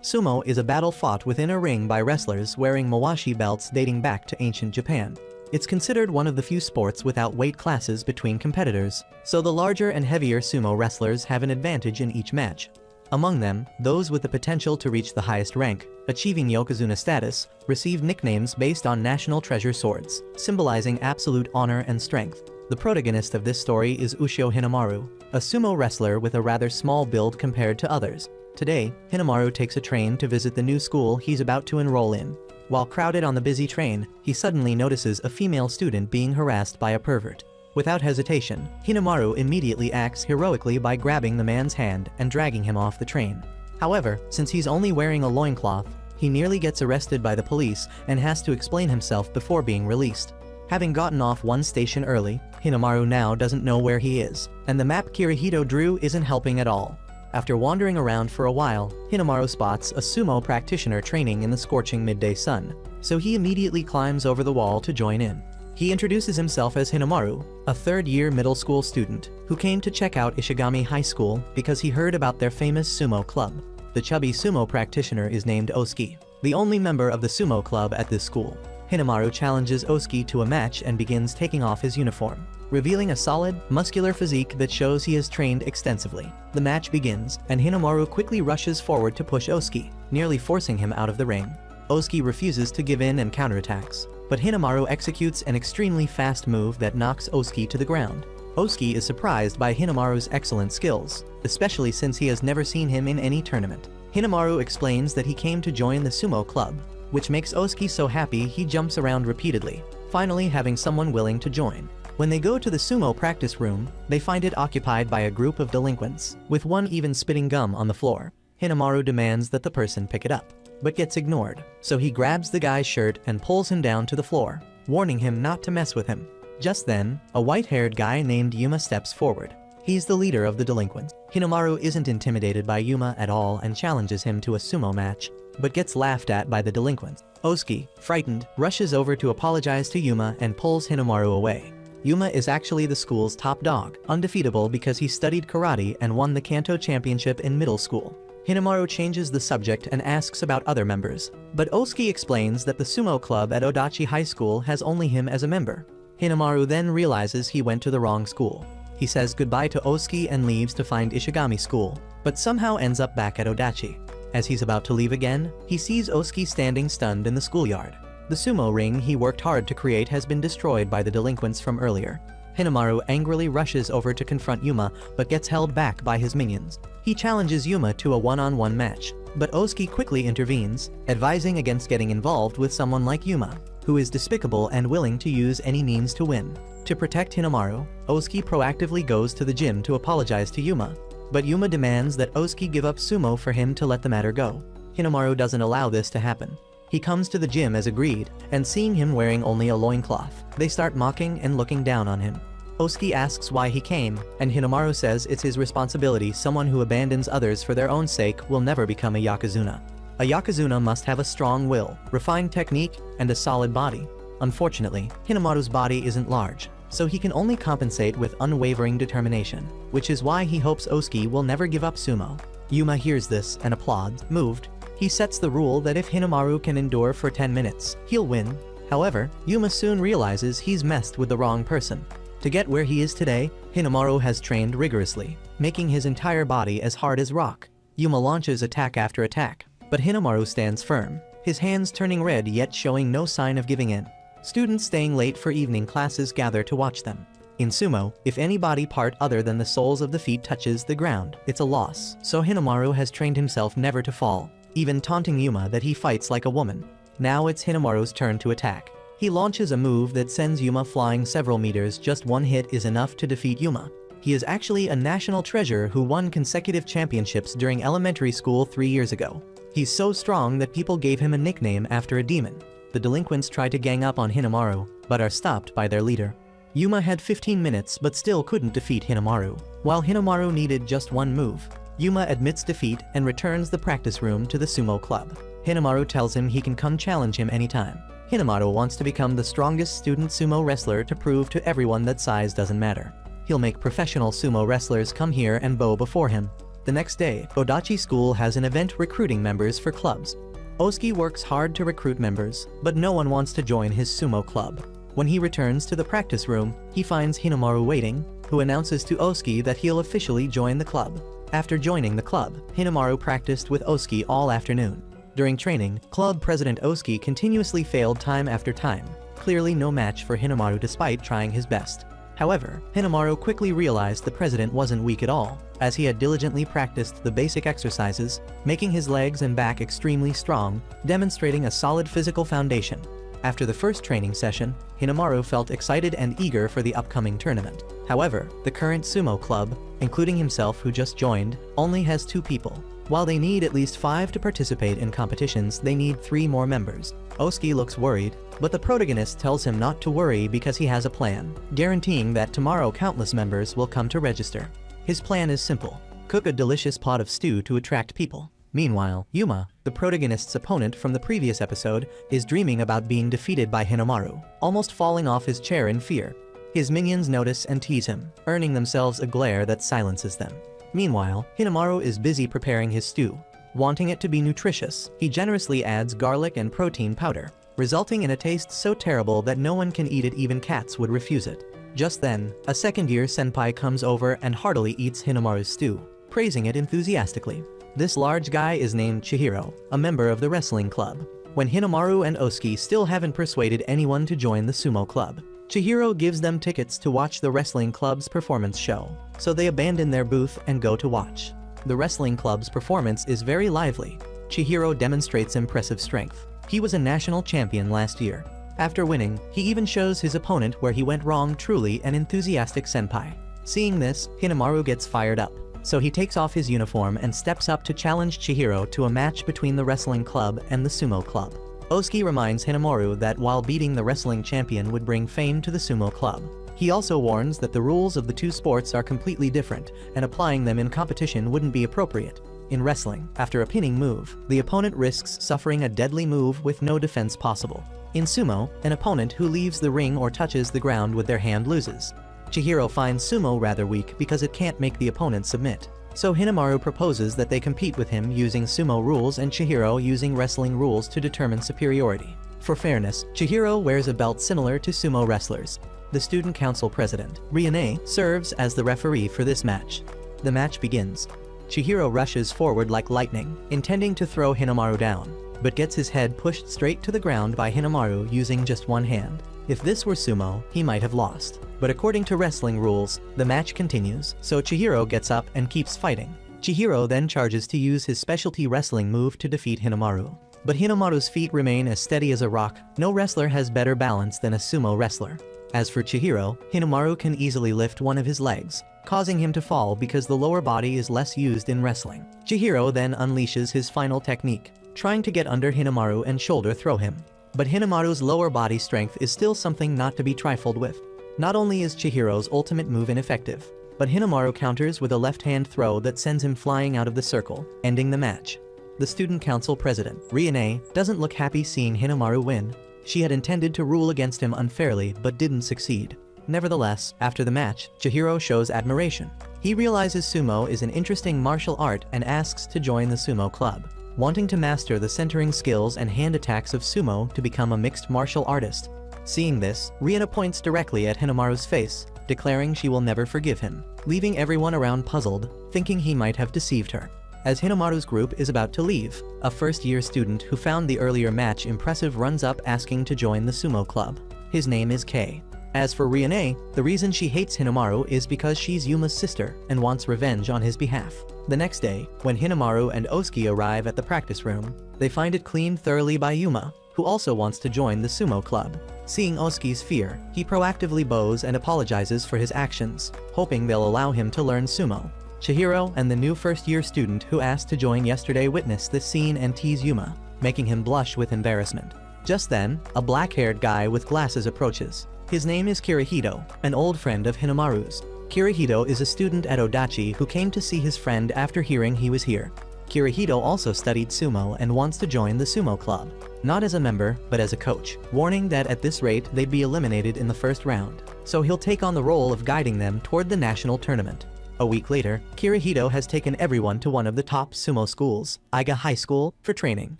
Sumo is a battle fought within a ring by wrestlers wearing mawashi belts dating back to ancient Japan. It's considered one of the few sports without weight classes between competitors, so the larger and heavier sumo wrestlers have an advantage in each match. Among them, those with the potential to reach the highest rank, achieving yokozuna status, receive nicknames based on national treasure swords, symbolizing absolute honor and strength. The protagonist of this story is Ushio Hinamaru, a sumo wrestler with a rather small build compared to others. Today, Hinamaru takes a train to visit the new school he's about to enroll in. While crowded on the busy train, he suddenly notices a female student being harassed by a pervert. Without hesitation, Hinamaru immediately acts heroically by grabbing the man's hand and dragging him off the train. However, since he's only wearing a loincloth, he nearly gets arrested by the police and has to explain himself before being released. Having gotten off one station early, Hinamaru now doesn't know where he is, and the map Kirihito drew isn't helping at all. After wandering around for a while, Hinamaru spots a sumo practitioner training in the scorching midday sun, so he immediately climbs over the wall to join in. He introduces himself as Hinamaru, a third-year middle school student who came to check out Ishigami High School because he heard about their famous sumo club. The chubby sumo practitioner is named Osuke, the only member of the sumo club at this school. Hinamaru challenges Osuke to a match and begins taking off his uniform, revealing a solid, muscular physique that shows he has trained extensively. The match begins, and Hinamaru quickly rushes forward to push Osuke, nearly forcing him out of the ring. Osuke refuses to give in and counterattacks, but Hinamaru executes an extremely fast move that knocks Osuke to the ground. Osuke is surprised by Hinamaru's excellent skills, especially since he has never seen him in any tournament. Hinamaru explains that he came to join the sumo club, which makes Osuke so happy he jumps around repeatedly, finally having someone willing to join. When they go to the sumo practice room, they find it occupied by a group of delinquents, with one even spitting gum on the floor. Hinamaru demands that the person pick it up, but gets ignored, so he grabs the guy's shirt and pulls him down to the floor, warning him not to mess with him. Just then, a white-haired guy named Yuma steps forward. He's the leader of the delinquents. Hinamaru isn't intimidated by Yuma at all and challenges him to a sumo match, but gets laughed at by the delinquents. Osuke, frightened, rushes over to apologize to Yuma and pulls Hinamaru away. Yuma is actually the school's top dog, undefeatable because he studied karate and won the Kanto championship in middle school. Hinamaru changes the subject and asks about other members, but Osuke explains that the sumo club at Odachi High School has only him as a member. Hinamaru then realizes he went to the wrong school. He says goodbye to Osuke and leaves to find Ishigami School, but somehow ends up back at Odachi. As he's about to leave again, he sees Osuke standing stunned in the schoolyard. The sumo ring he worked hard to create has been destroyed by the delinquents from earlier. Hinamaru angrily rushes over to confront Yuma but gets held back by his minions. He challenges Yuma to a one-on-one match, but Osuke quickly intervenes, advising against getting involved with someone like Yuma, who is despicable and willing to use any means to win. To protect Hinamaru, Osuke proactively goes to the gym to apologize to Yuma, but Yuma demands that Osuke give up sumo for him to let the matter go. Hinamaru doesn't allow this to happen. He comes to the gym as agreed, and seeing him wearing only a loincloth, they start mocking and looking down on him. Osuke asks why he came, and Hinamaru says it's his responsibility. Someone who abandons others for their own sake will never become a yokozuna. A yokozuna must have a strong will, refined technique, and a solid body. Unfortunately, Hinamaru's body isn't large, so he can only compensate with unwavering determination, which is why he hopes Osuke will never give up sumo. Yuma hears this and applauds, moved. He sets the rule that if Hinamaru can endure for 10 minutes, he'll win. However, Yuma soon realizes he's messed with the wrong person. To get where he is today, Hinamaru has trained rigorously, making his entire body as hard as rock. Yuma launches attack after attack, but Hinamaru stands firm, his hands turning red yet showing no sign of giving in. Students staying late for evening classes gather to watch them. In sumo, if any body part other than the soles of the feet touches the ground, it's a loss, so Hinamaru has trained himself never to fall, even taunting Yuma that he fights like a woman. Now it's Hinamaru's turn to attack. He launches a move that sends Yuma flying several meters. Just one hit is enough to defeat Yuma. He is actually a national treasure who won consecutive championships during elementary school 3 years ago. He's so strong that people gave him a nickname after a demon. The delinquents try to gang up on Hinamaru, but are stopped by their leader. Yuma had 15 minutes but still couldn't defeat Hinamaru. While Hinamaru needed just one move, Yuma admits defeat and returns the practice room to the sumo club. Hinamaru tells him he can come challenge him anytime. Hinamaru wants to become the strongest student sumo wrestler to prove to everyone that size doesn't matter. He'll make professional sumo wrestlers come here and bow before him. The next day, Odachi School has an event recruiting members for clubs. Oski works hard to recruit members, but no one wants to join his sumo club. When he returns to the practice room, he finds Hinamaru waiting, who announces to Oski that he'll officially join the club. After joining the club, Hinamaru practiced with Oski all afternoon. During training, club president Oski continuously failed time after time, clearly no match for Hinamaru despite trying his best. However, Hinamaru quickly realized the president wasn't weak at all, as he had diligently practiced the basic exercises, making his legs and back extremely strong, demonstrating a solid physical foundation. After the first training session, Hinamaru felt excited and eager for the upcoming tournament. However, the current sumo club, including himself who just joined, only has 2 people. While they need at least 5 to participate in competitions, they need 3 more members. Oski looks worried, but the protagonist tells him not to worry because he has a plan, guaranteeing that tomorrow countless members will come to register. His plan is simple: cook a delicious pot of stew to attract people. Meanwhile, Yuma, the protagonist's opponent from the previous episode, is dreaming about being defeated by Hinamaru, almost falling off his chair in fear. His minions notice and tease him, earning themselves a glare that silences them. Meanwhile, Hinamaru is busy preparing his stew. Wanting it to be nutritious, he generously adds garlic and protein powder, resulting in a taste so terrible that no one can eat it, even cats would refuse it. Just then, a second-year senpai comes over and heartily eats Hinamaru's stew, praising it enthusiastically. This large guy is named Chihiro, a member of the wrestling club. When Hinamaru and Oski still haven't persuaded anyone to join the sumo club, Chihiro gives them tickets to watch the wrestling club's performance show, so they abandon their booth and go to watch. The wrestling club's performance is very lively. Chihiro demonstrates impressive strength. He was a national champion last year. After winning, he even shows his opponent where he went wrong. Truly an enthusiastic senpai. Seeing this, Hinamaru gets fired up, so he takes off his uniform and steps up to challenge Chihiro to a match between the wrestling club and the sumo club. Oski reminds Hinamaru that while beating the wrestling champion would bring fame to the sumo club, he also warns that the rules of the 2 sports are completely different, and applying them in competition wouldn't be appropriate. In wrestling, after a pinning move, the opponent risks suffering a deadly move with no defense possible. In sumo, an opponent who leaves the ring or touches the ground with their hand loses. Chihiro finds sumo rather weak because it can't make the opponent submit. So Hinamaru proposes that they compete with him using sumo rules and Chihiro using wrestling rules to determine superiority. For fairness, Chihiro wears a belt similar to sumo wrestlers. The student council president, Riane, serves as the referee for this match. The match begins. Chihiro rushes forward like lightning, intending to throw Hinamaru down, but gets his head pushed straight to the ground by Hinamaru using just one hand. If this were sumo, he might have lost. But according to wrestling rules, the match continues, so Chihiro gets up and keeps fighting. Chihiro then charges to use his specialty wrestling move to defeat Hinamaru. But Hinamaru's feet remain as steady as a rock. No wrestler has better balance than a sumo wrestler. As for Chihiro, Hinamaru can easily lift one of his legs, causing him to fall because the lower body is less used in wrestling. Chihiro then unleashes his final technique, trying to get under Hinamaru and shoulder throw him. But Hinamaru's lower body strength is still something not to be trifled with. Not only is Chihiro's ultimate move ineffective, but Hinamaru counters with a left-hand throw that sends him flying out of the circle, ending the match. The student council president, Riane, doesn't look happy seeing Hinamaru win. She had intended to rule against him unfairly but didn't succeed. Nevertheless, after the match, Chihiro shows admiration. He realizes sumo is an interesting martial art and asks to join the sumo club, wanting to master the centering skills and hand attacks of sumo to become a mixed martial artist. Seeing this, Rihanna points directly at Hinamaru's face, declaring she will never forgive him, leaving everyone around puzzled, thinking he might have deceived her. As Hinamaru's group is about to leave, a first-year student who found the earlier match impressive runs up asking to join the sumo club. His name is Kei. As for Riane, the reason she hates Hinamaru is because she's Yuma's sister and wants revenge on his behalf. The next day, when Hinamaru and Oski arrive at the practice room, they find it cleaned thoroughly by Yuma, who also wants to join the sumo club. Seeing Oski's fear, he proactively bows and apologizes for his actions, hoping they'll allow him to learn sumo. Chihiro and the new first-year student who asked to join yesterday witness this scene and tease Yuma, making him blush with embarrassment. Just then, a black-haired guy with glasses approaches. His name is Kirihito, an old friend of Hinamaru's. Kirihito is a student at Odachi who came to see his friend after hearing he was here. Kirihito also studied sumo and wants to join the sumo club, not as a member, but as a coach, warning that at this rate they'd be eliminated in the first round, so he'll take on the role of guiding them toward the national tournament. A week later, Kirihito has taken everyone to one of the top sumo schools, Iga High School, for training.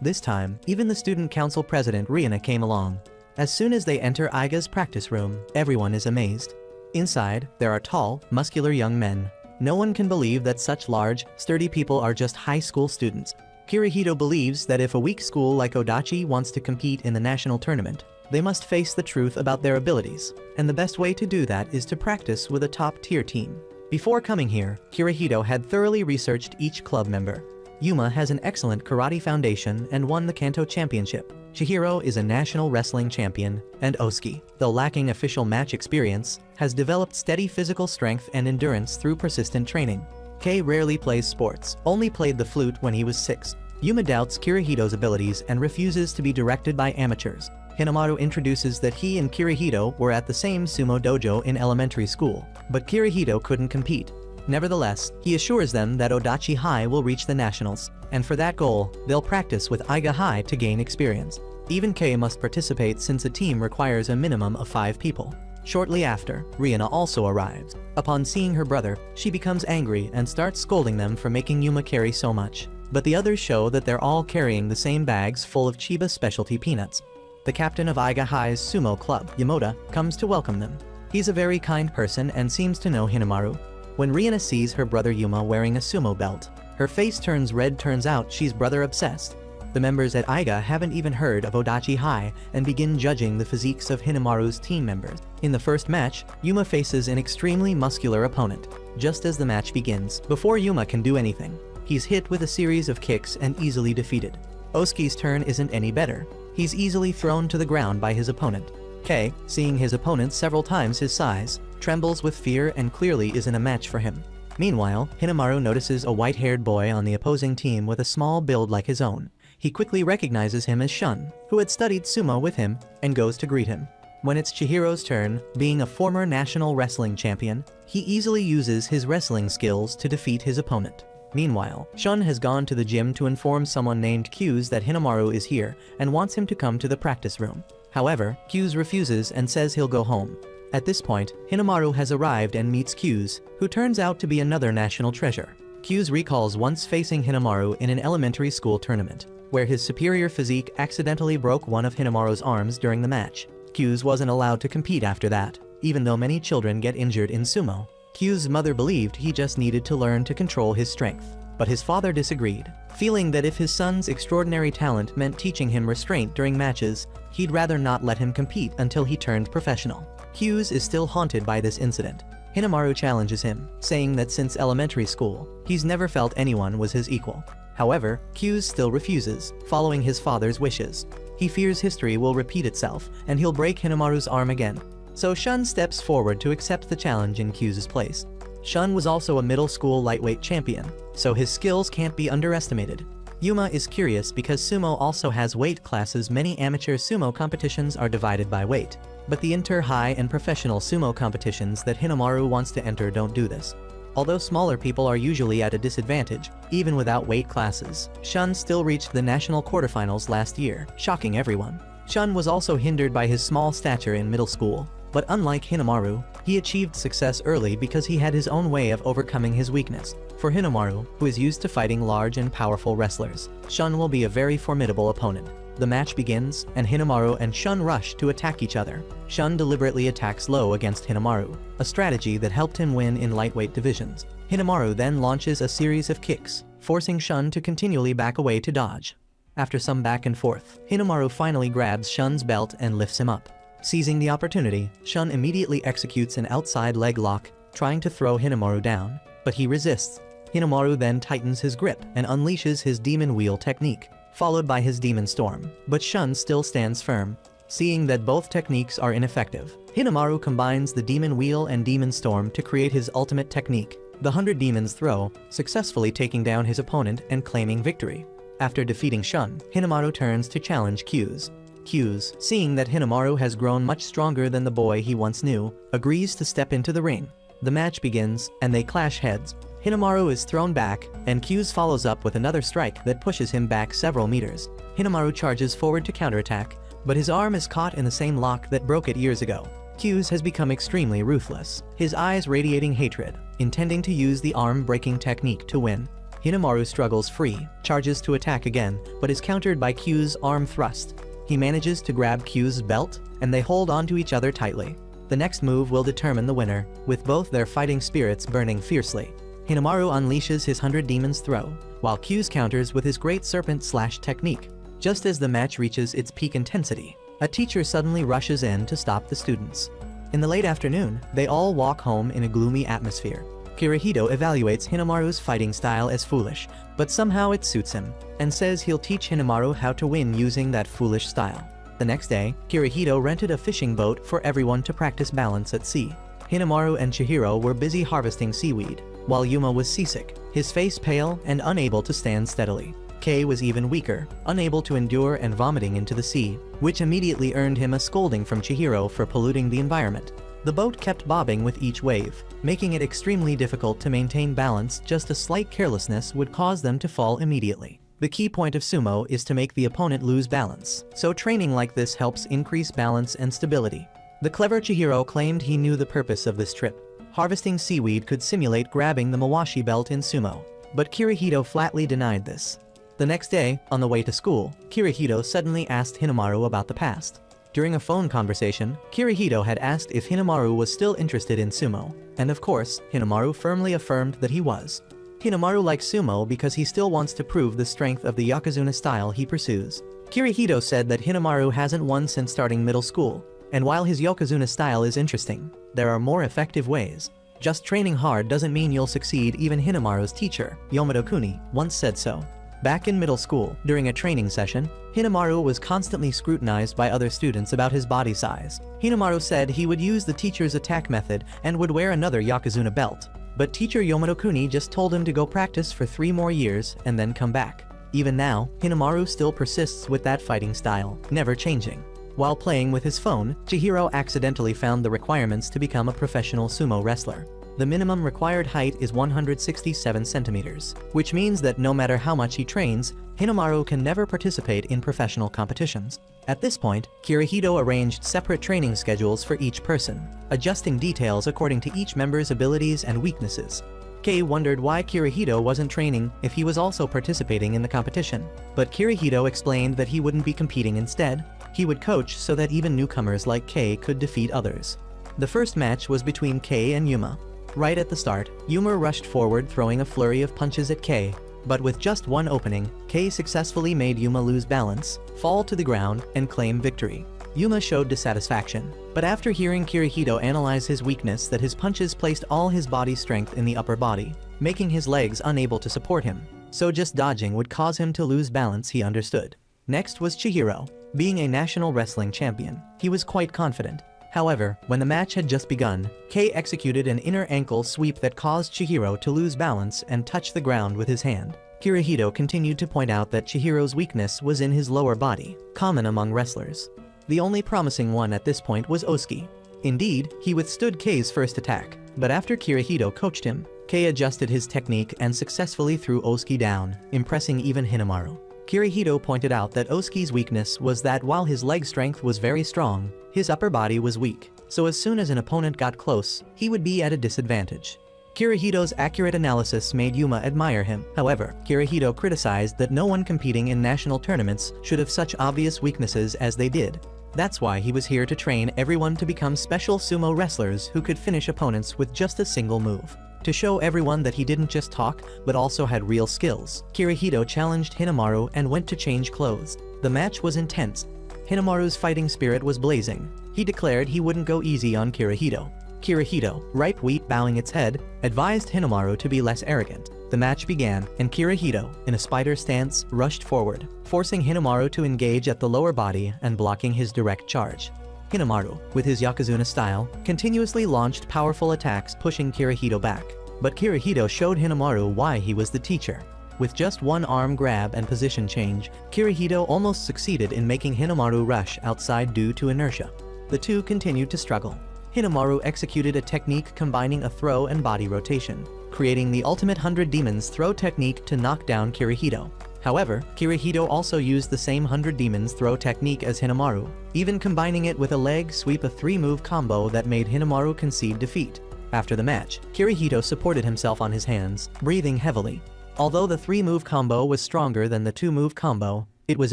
This time, even the student council president Rihanna came along. As soon as they enter Iga's practice room, everyone is amazed. Inside, there are tall, muscular young men. No one can believe that such large, sturdy people are just high school students. Kirihito believes that if a weak school like Odachi wants to compete in the national tournament, they must face the truth about their abilities, and the best way to do that is to practice with a top-tier team. Before coming here, Kirihito had thoroughly researched each club member. Yuma has an excellent karate foundation and won the Kanto championship. Chihiro is a national wrestling champion, and Osuke, though lacking official match experience, has developed steady physical strength and endurance through persistent training. Kei rarely plays sports, only played the flute when he was 6. Yuma doubts Kirihito's abilities and refuses to be directed by amateurs. Hinamaru introduces that he and Kirihito were at the same sumo dojo in elementary school, but Kirihito couldn't compete. Nevertheless, he assures them that Odachi High will reach the nationals, and for that goal, they'll practice with Iga High to gain experience. Even Kei must participate since a team requires a minimum of 5 people. Shortly after, Rihanna also arrives. Upon seeing her brother, she becomes angry and starts scolding them for making Yuma carry so much. But the others show that they're all carrying the same bags full of Chiba specialty peanuts. The captain of Iga High's sumo club, Yamoda, comes to welcome them. He's a very kind person and seems to know Hinamaru. When Rihanna sees her brother Yuma wearing a sumo belt, her face turns red. Turns out she's brother obsessed. The members at Iga haven't even heard of Odachi High and begin judging the physiques of Hinamaru's team members. In the first match, Yuma faces an extremely muscular opponent. Just as the match begins, before Yuma can do anything, he's hit with a series of kicks and easily defeated. Osuke's turn isn't any better. He's easily thrown to the ground by his opponent. Kei, seeing his opponent several times his size, trembles with fear and clearly isn't a match for him. Meanwhile, Hinamaru notices a white-haired boy on the opposing team with a small build like his own. He quickly recognizes him as Shun, who had studied sumo with him, and goes to greet him. When it's Chihiro's turn, being a former national wrestling champion, he easily uses his wrestling skills to defeat his opponent. Meanwhile, Shun has gone to the gym to inform someone named Q's that Hinamaru is here and wants him to come to the practice room. However, Q's refuses and says he'll go home. At this point, Hinamaru has arrived and meets Q's, who turns out to be another national treasure. Q's recalls once facing Hinamaru in an elementary school tournament, where his superior physique accidentally broke one of Hinamaru's arms during the match. Q's wasn't allowed to compete after that, even though many children get injured in sumo. Q's mother believed he just needed to learn to control his strength, but his father disagreed, feeling that if his son's extraordinary talent meant teaching him restraint during matches, he'd rather not let him compete until he turned professional. Q's is still haunted by this incident. Hinamaru challenges him, saying that since elementary school, he's never felt anyone was his equal. However, Q's still refuses, following his father's wishes. He fears history will repeat itself, and he'll break Hinamaru's arm again. So Shun steps forward to accept the challenge in Q's place. Shun was also a middle school lightweight champion, so his skills can't be underestimated. Yuma is curious because sumo also has weight classes. Many amateur sumo competitions are divided by weight, but the inter-high and professional sumo competitions that Hinamaru wants to enter don't do this. Although smaller people are usually at a disadvantage, even without weight classes, Shun still reached the national quarterfinals last year, shocking everyone. Shun was also hindered by his small stature in middle school, but unlike Hinamaru, he achieved success early because he had his own way of overcoming his weakness. For Hinamaru, who is used to fighting large and powerful wrestlers, Shun will be a very formidable opponent. The match begins, and Hinamaru and Shun rush to attack each other. Shun deliberately attacks low against Hinamaru, a strategy that helped him win in lightweight divisions. Hinamaru then launches a series of kicks, forcing Shun to continually back away to dodge. After some back and forth, Hinamaru finally grabs Shun's belt and lifts him up. Seizing the opportunity, Shun immediately executes an outside leg lock, trying to throw Hinamaru down, but he resists. Hinamaru then tightens his grip and unleashes his Demon Wheel technique, followed by his Demon Storm, but Shun still stands firm. Seeing that both techniques are ineffective, Hinamaru combines the Demon Wheel and Demon Storm to create his ultimate technique, the 100 Demons Throw, successfully taking down his opponent and claiming victory. After defeating Shun, Hinamaru turns to challenge Q's. Q's, seeing that Hinamaru has grown much stronger than the boy he once knew, agrees to step into the ring. The match begins, and they clash heads. Hinamaru is thrown back, and Q's follows up with another strike that pushes him back several meters. Hinamaru charges forward to counterattack, but his arm is caught in the same lock that broke it years ago. Q's has become extremely ruthless, his eyes radiating hatred. intending to use the arm-breaking technique to win. Hinamaru struggles free, charges to attack again, but is countered by Q's arm thrust. He manages to grab Q's belt, and they hold onto each other tightly. The next move will determine the winner, with both their fighting spirits burning fiercely. Hinamaru unleashes his 100 Demons throw, while Q's counters with his Great Serpent Slash technique. Just as the match reaches its peak intensity, a teacher suddenly rushes in to stop the students. In the late afternoon, they all walk home in a gloomy atmosphere. Kirihito evaluates Hinamaru's fighting style as foolish, but somehow it suits him, and says he'll teach Hinamaru how to win using that foolish style. The next day, Kirihito rented a fishing boat for everyone to practice balance at sea. Hinamaru and Chihiro were busy harvesting seaweed, while Yuma was seasick, his face pale and unable to stand steadily. Kei was even weaker, unable to endure and vomiting into the sea, which immediately earned him a scolding from Chihiro for polluting the environment. The boat kept bobbing with each wave, making it extremely difficult to maintain balance. Just a slight carelessness would cause them to fall immediately. The key point of sumo is to make the opponent lose balance, so training like this helps increase balance and stability. The clever Chihiro claimed he knew the purpose of this trip. Harvesting seaweed could simulate grabbing the Mawashi belt in sumo, but Kirihito flatly denied this. The next day, on the way to school, Kirihito suddenly asked Hinamaru about the past. During a phone conversation, Kirihito had asked if Hinamaru was still interested in sumo, and of course, Hinamaru firmly affirmed that he was. Hinamaru likes sumo because he still wants to prove the strength of the Yokozuna style he pursues. Kirihito said that Hinamaru hasn't won since starting middle school, and while his Yokozuna style is interesting, there are more effective ways. Just training hard doesn't mean you'll succeed. Even Hinamaru's teacher, Yamato Kuni, once said so. Back in middle school, during a training session, Hinamaru was constantly scrutinized by other students about his body size. Hinamaru said he would use the teacher's attack method and would wear another Yokozuna belt. But teacher Yamato Kuni just told him to go practice for 3 more years and then come back. Even now, Hinamaru still persists with that fighting style, never changing. While playing with his phone, Chihiro accidentally found the requirements to become a professional sumo wrestler. The minimum required height is 167 centimeters, which means that no matter how much he trains, Hinamaru can never participate in professional competitions. At this point, Kirihito arranged separate training schedules for each person, adjusting details according to each member's abilities and weaknesses. Kei wondered why Kirihito wasn't training if he was also participating in the competition, but Kirihito explained that he wouldn't be competing instead. He would coach so that even newcomers like Kei could defeat others. The first match was between Kei and Yuma. Right at the start, Yuma rushed forward throwing a flurry of punches at Kei, but with just one opening, Kei successfully made Yuma lose balance, fall to the ground, and claim victory. Yuma showed dissatisfaction, but after hearing Kirihito analyze his weakness that his punches placed all his body strength in the upper body, making his legs unable to support him, so just dodging would cause him to lose balance, he understood. Next was Chihiro. Being a national wrestling champion, he was quite confident. However, when the match had just begun, Kei executed an inner ankle sweep that caused Chihiro to lose balance and touch the ground with his hand. Kirihito continued to point out that Chihiro's weakness was in his lower body, common among wrestlers. The only promising one at this point was Osuke. Indeed, he withstood Kei's first attack, but after Kirihito coached him, Kei adjusted his technique and successfully threw Osuke down, impressing even Hinamaru. Kirihito pointed out that Osuke's weakness was that while his leg strength was very strong, his upper body was weak, so as soon as an opponent got close, he would be at a disadvantage. Kirihito's accurate analysis made Yuma admire him. However, Kirihito criticized that no one competing in national tournaments should have such obvious weaknesses as they did. That's why he was here to train everyone to become special sumo wrestlers who could finish opponents with just a single move. To show everyone that he didn't just talk, but also had real skills, Kirihito challenged Hinamaru and went to change clothes. The match was intense. Hinamaru's fighting spirit was blazing. He declared he wouldn't go easy on Kirihito. Kirihito, ripe wheat bowing its head, advised Hinamaru to be less arrogant. The match began, and Kirihito, in a spider stance, rushed forward, forcing Hinamaru to engage at the lower body and blocking his direct charge. Hinamaru, with his Yokozuna style, continuously launched powerful attacks pushing Kirihito back. But Kirihito showed Hinamaru why he was the teacher. With just one arm grab and position change, Kirihito almost succeeded in making Hinamaru rush outside due to inertia. The two continued to struggle. Hinamaru executed a technique combining a throw and body rotation, creating the ultimate 100 Demons throw technique to knock down Kirihito. However, Kirihito also used the same 100 Demons throw technique as Hinamaru, even combining it with a leg sweep, a 3-move combo that made Hinamaru concede defeat. After the match, Kirihito supported himself on his hands, breathing heavily. Although the 3-move combo was stronger than the 2-move combo, it was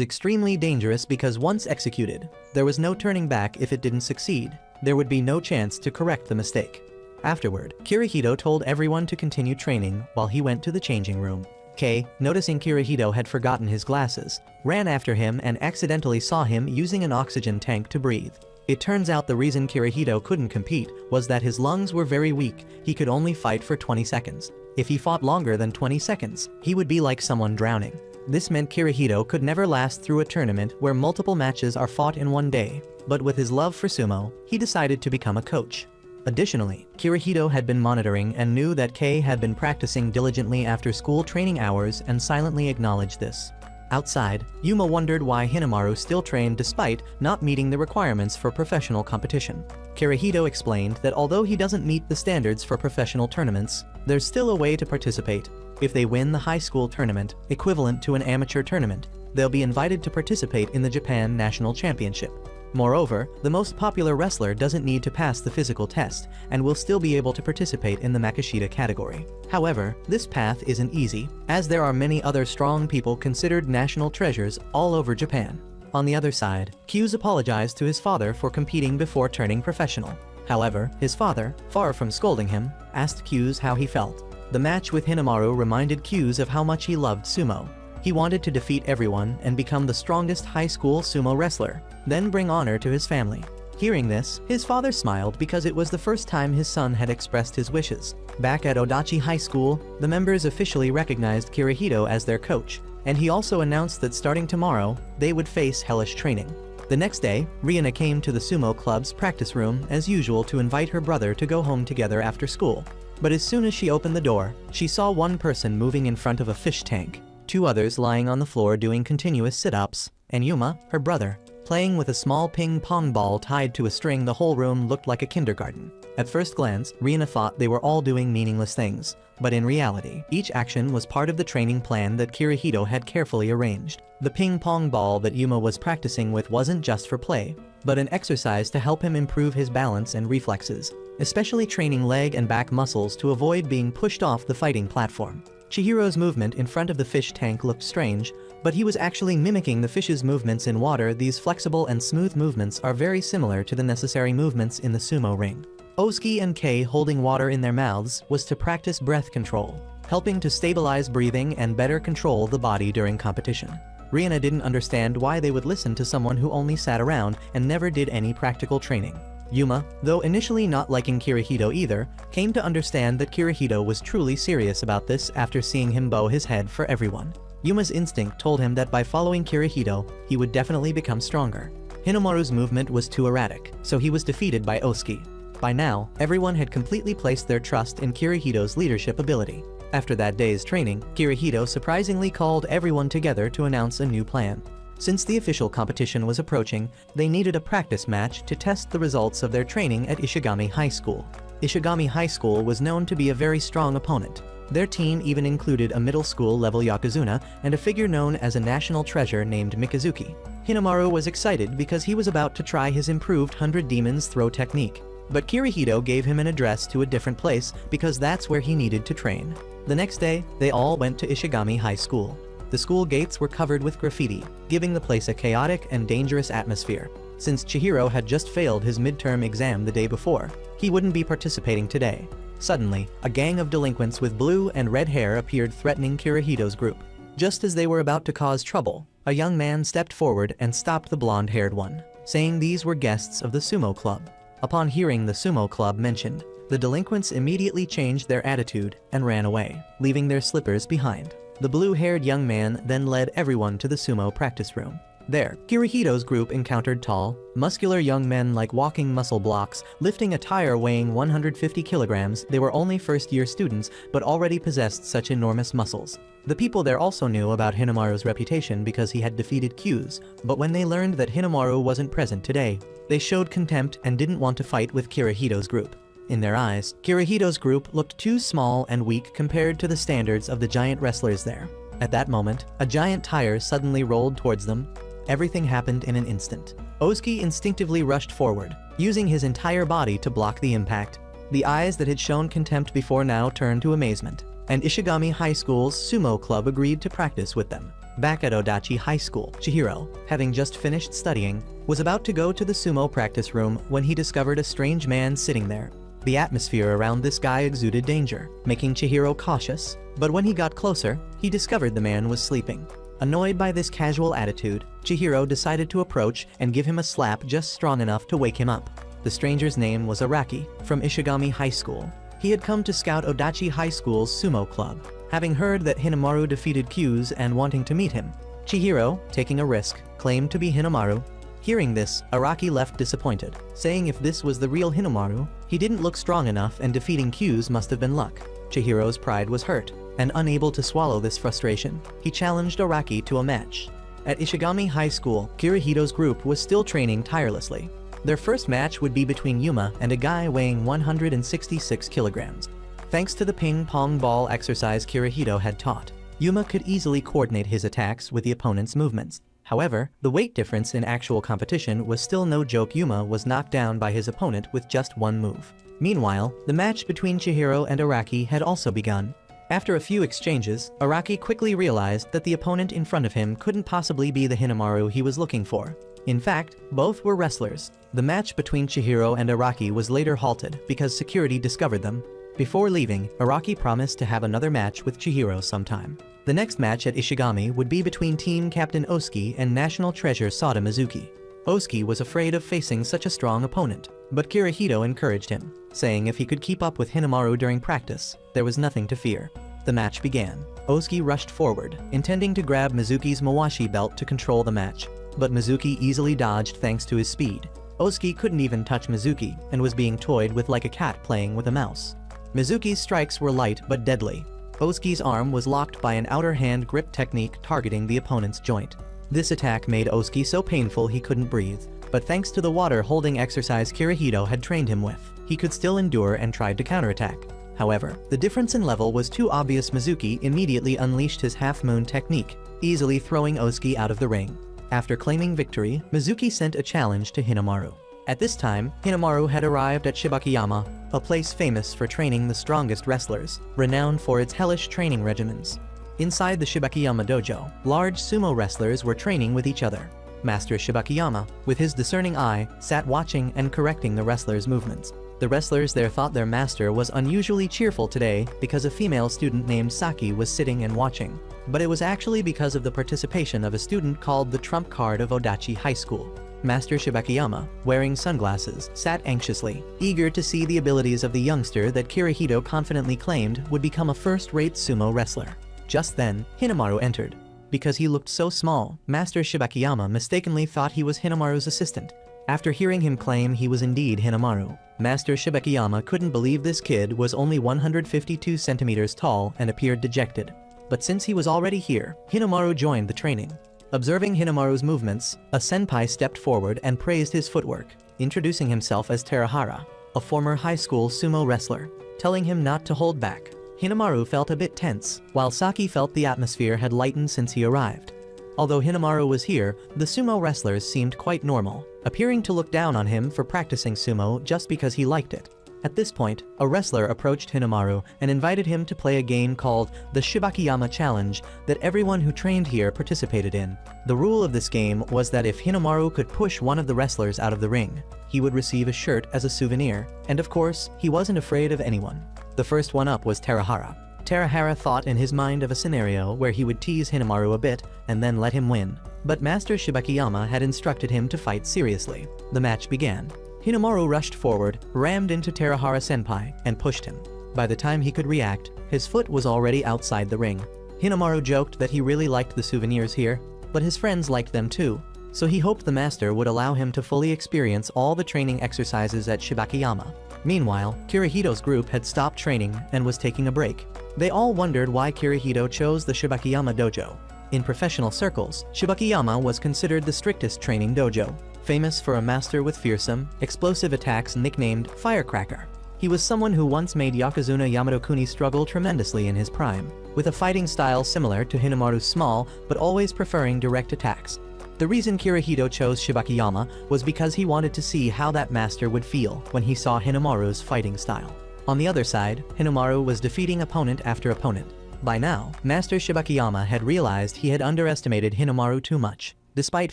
extremely dangerous because once executed, there was no turning back. If it didn't succeed, there would be no chance to correct the mistake. Afterward, Kirihito told everyone to continue training while he went to the changing room. Kei, noticing Kirihito had forgotten his glasses, ran after him and accidentally saw him using an oxygen tank to breathe. It turns out the reason Kirihito couldn't compete was that his lungs were very weak. He could only fight for 20 seconds. If he fought longer than 20 seconds, he would be like someone drowning. This meant Kirihito could never last through a tournament where multiple matches are fought in one day. But with his love for sumo, he decided to become a coach. Additionally, Kirihito had been monitoring and knew that Kei had been practicing diligently after school training hours and silently acknowledged this. Outside, Yuma wondered why Hinamaru still trained despite not meeting the requirements for professional competition. Kirihito explained that although he doesn't meet the standards for professional tournaments, there's still a way to participate. If they win the high school tournament, equivalent to an amateur tournament, they'll be invited to participate in the Japan National Championship. Moreover, the most popular wrestler doesn't need to pass the physical test and will still be able to participate in the Makishita category. However, this path isn't easy, as there are many other strong people considered national treasures all over Japan. On the other side, Q's apologized to his father for competing before turning professional. However, his father, far from scolding him, asked Q's how he felt. The match with Hinamaru reminded Q's of how much he loved sumo. He wanted to defeat everyone and become the strongest high school sumo wrestler, then bring honor to his family. Hearing this, his father smiled because it was the first time his son had expressed his wishes. Back at Odachi High School, the members officially recognized Kirihito as their coach, and he also announced that starting tomorrow, they would face hellish training. The next day, Rihanna came to the sumo club's practice room as usual to invite her brother to go home together after school. But as soon as she opened the door, she saw one person moving in front of a fish tank, 2 others lying on the floor doing continuous sit-ups, and Yuma, her brother, playing with a small ping-pong ball tied to a string. The whole room looked like a kindergarten. At first glance, Rihanna thought they were all doing meaningless things, but in reality, each action was part of the training plan that Kirihito had carefully arranged. The ping-pong ball that Yuma was practicing with wasn't just for play, but an exercise to help him improve his balance and reflexes, especially training leg and back muscles to avoid being pushed off the fighting platform. Chihiro's movement in front of the fish tank looked strange, but he was actually mimicking the fish's movements in water. These flexible and smooth movements are very similar to the necessary movements in the sumo ring. Osuke and Kei holding water in their mouths was to practice breath control, helping to stabilize breathing and better control the body during competition. Rihanna didn't understand why they would listen to someone who only sat around and never did any practical training. Yuma, though initially not liking Kirihito either, came to understand that Kirihito was truly serious about this after seeing him bow his head for everyone. Yuma's instinct told him that by following Kirihito, he would definitely become stronger. Hinamaru's movement was too erratic, so he was defeated by Osuke. By now, everyone had completely placed their trust in Kirihito's leadership ability. After that day's training, Kirihito surprisingly called everyone together to announce a new plan. Since the official competition was approaching, they needed a practice match to test the results of their training at Ishigami High School. Ishigami High School was known to be a very strong opponent. Their team even included a middle school level Yokozuna and a figure known as a national treasure named Mikazuki. Hinamaru was excited because he was about to try his improved 100 Demons throw technique. But Kirihito gave him an address to a different place because that's where he needed to train. The next day, they all went to Ishigami High School. The school gates were covered with graffiti, giving the place a chaotic and dangerous atmosphere. Since Chihiro had just failed his midterm exam the day before, he wouldn't be participating today. Suddenly, a gang of delinquents with blue and red hair appeared threatening Kirihito's group. Just as they were about to cause trouble, a young man stepped forward and stopped the blonde-haired one, saying these were guests of the sumo club. Upon hearing the sumo club mentioned, the delinquents immediately changed their attitude and ran away, leaving their slippers behind. The blue-haired young man then led everyone to the sumo practice room. There, Kirihito's group encountered tall, muscular young men like walking muscle blocks, lifting a tire weighing 150 kilograms. They were only first-year students, but already possessed such enormous muscles. The people there also knew about Hinamaru's reputation because he had defeated Q's, but when they learned that Hinamaru wasn't present today, they showed contempt and didn't want to fight with Kirihito's group. In their eyes, Kirihito's group looked too small and weak compared to the standards of the giant wrestlers there. At that moment, a giant tire suddenly rolled towards them. Everything happened in an instant. Osuke instinctively rushed forward, using his entire body to block the impact. The eyes that had shown contempt before now turned to amazement, and Ishigami High School's sumo club agreed to practice with them. Back at Odachi High School, Chihiro, having just finished studying, was about to go to the sumo practice room when he discovered a strange man sitting there. The atmosphere around this guy exuded danger, making Chihiro cautious, but when he got closer, he discovered the man was sleeping. Annoyed by this casual attitude, Chihiro decided to approach and give him a slap just strong enough to wake him up. The stranger's name was Araki, from Ishigami High School. He had come to scout Odachi High School's sumo club. Having heard that Hinamaru defeated Q's and wanting to meet him, Chihiro, taking a risk, claimed to be Hinamaru. Hearing this, Araki left disappointed, saying if this was the real Hinamaru, he didn't look strong enough and defeating Q's must have been luck. Chihiro's pride was hurt, and unable to swallow this frustration, he challenged Araki to a match. At Ishigami High School, Kirihito's group was still training tirelessly. Their first match would be between Yuma and a guy weighing 166 kilograms. Thanks to the ping-pong ball exercise Kirihito had taught, Yuma could easily coordinate his attacks with the opponent's movements. However, the weight difference in actual competition was still no joke. Yuma was knocked down by his opponent with just one move. Meanwhile, the match between Chihiro and Araki had also begun. After a few exchanges, Araki quickly realized that the opponent in front of him couldn't possibly be the Hinamaru he was looking for. In fact, both were wrestlers. The match between Chihiro and Araki was later halted because security discovered them. Before leaving, Araki promised to have another match with Chihiro sometime. The next match at Ishigami would be between Team Captain Osuke and National Treasure Sada Mizuki. Osuke was afraid of facing such a strong opponent, but Kirihito encouraged him, saying if he could keep up with Hinamaru during practice, there was nothing to fear. The match began. Osuke rushed forward, intending to grab Mizuki's Mawashi belt to control the match, but Mizuki easily dodged thanks to his speed. Osuke couldn't even touch Mizuki and was being toyed with like a cat playing with a mouse. Mizuki's strikes were light but deadly. Osuke's arm was locked by an outer hand grip technique targeting the opponent's joint. This attack made Osuke so painful he couldn't breathe, but thanks to the water-holding exercise Kirihito had trained him with, he could still endure and tried to counterattack. However, the difference in level was too obvious. Mizuki immediately unleashed his half-moon technique, easily throwing Osuke out of the ring. After claiming victory, Mizuki sent a challenge to Hinamaru. At this time, Hinamaru had arrived at Shibakiyama, a place famous for training the strongest wrestlers, renowned for its hellish training regimens. Inside the Shibakiyama dojo, large sumo wrestlers were training with each other. Master Shibakiyama, with his discerning eye, sat watching and correcting the wrestlers' movements. The wrestlers there thought their master was unusually cheerful today because a female student named Saki was sitting and watching. But it was actually because of the participation of a student called the Trump Card of Odachi High School. Master Shibakiyama, wearing sunglasses, sat anxiously, eager to see the abilities of the youngster that Kirihito confidently claimed would become a first-rate sumo wrestler. Just then, Hinamaru entered. Because he looked so small, Master Shibakiyama mistakenly thought he was Hinamaru's assistant. After hearing him claim he was indeed Hinamaru, Master Shibakiyama couldn't believe this kid was only 152 centimeters tall and appeared dejected. But since he was already here, Hinamaru joined the training. Observing Hinamaru's movements, a senpai stepped forward and praised his footwork, introducing himself as Terahara, a former high school sumo wrestler, telling him not to hold back. Hinamaru felt a bit tense, while Saki felt the atmosphere had lightened since he arrived. Although Hinamaru was here, the sumo wrestlers seemed quite normal, appearing to look down on him for practicing sumo just because he liked it. At this point, a wrestler approached Hinamaru and invited him to play a game called the Shibakiyama Challenge that everyone who trained here participated in. The rule of this game was that if Hinamaru could push one of the wrestlers out of the ring, he would receive a shirt as a souvenir, and of course, he wasn't afraid of anyone. The first one up was Terahara. Terahara thought in his mind of a scenario where he would tease Hinamaru a bit and then let him win. But Master Shibakiyama had instructed him to fight seriously. The match began. Hinamaru rushed forward, rammed into Terahara senpai, and pushed him. By the time he could react, his foot was already outside the ring. Hinamaru joked that he really liked the souvenirs here, but his friends liked them too, so he hoped the master would allow him to fully experience all the training exercises at Shibakiyama. Meanwhile, Kirihito's group had stopped training and was taking a break. They all wondered why Kirihito chose the Shibakiyama dojo. In professional circles, Shibakiyama was considered the strictest training dojo, famous for a master with fearsome, explosive attacks nicknamed Firecracker. He was someone who once made Yokozuna Yamato-kuni struggle tremendously in his prime, with a fighting style similar to Hinamaru's small, but always preferring direct attacks. The reason Kirihito chose Shibakiyama was because he wanted to see how that master would feel when he saw Hinamaru's fighting style. On the other side, Hinamaru was defeating opponent after opponent. By now, Master Shibakiyama had realized he had underestimated Hinamaru too much. Despite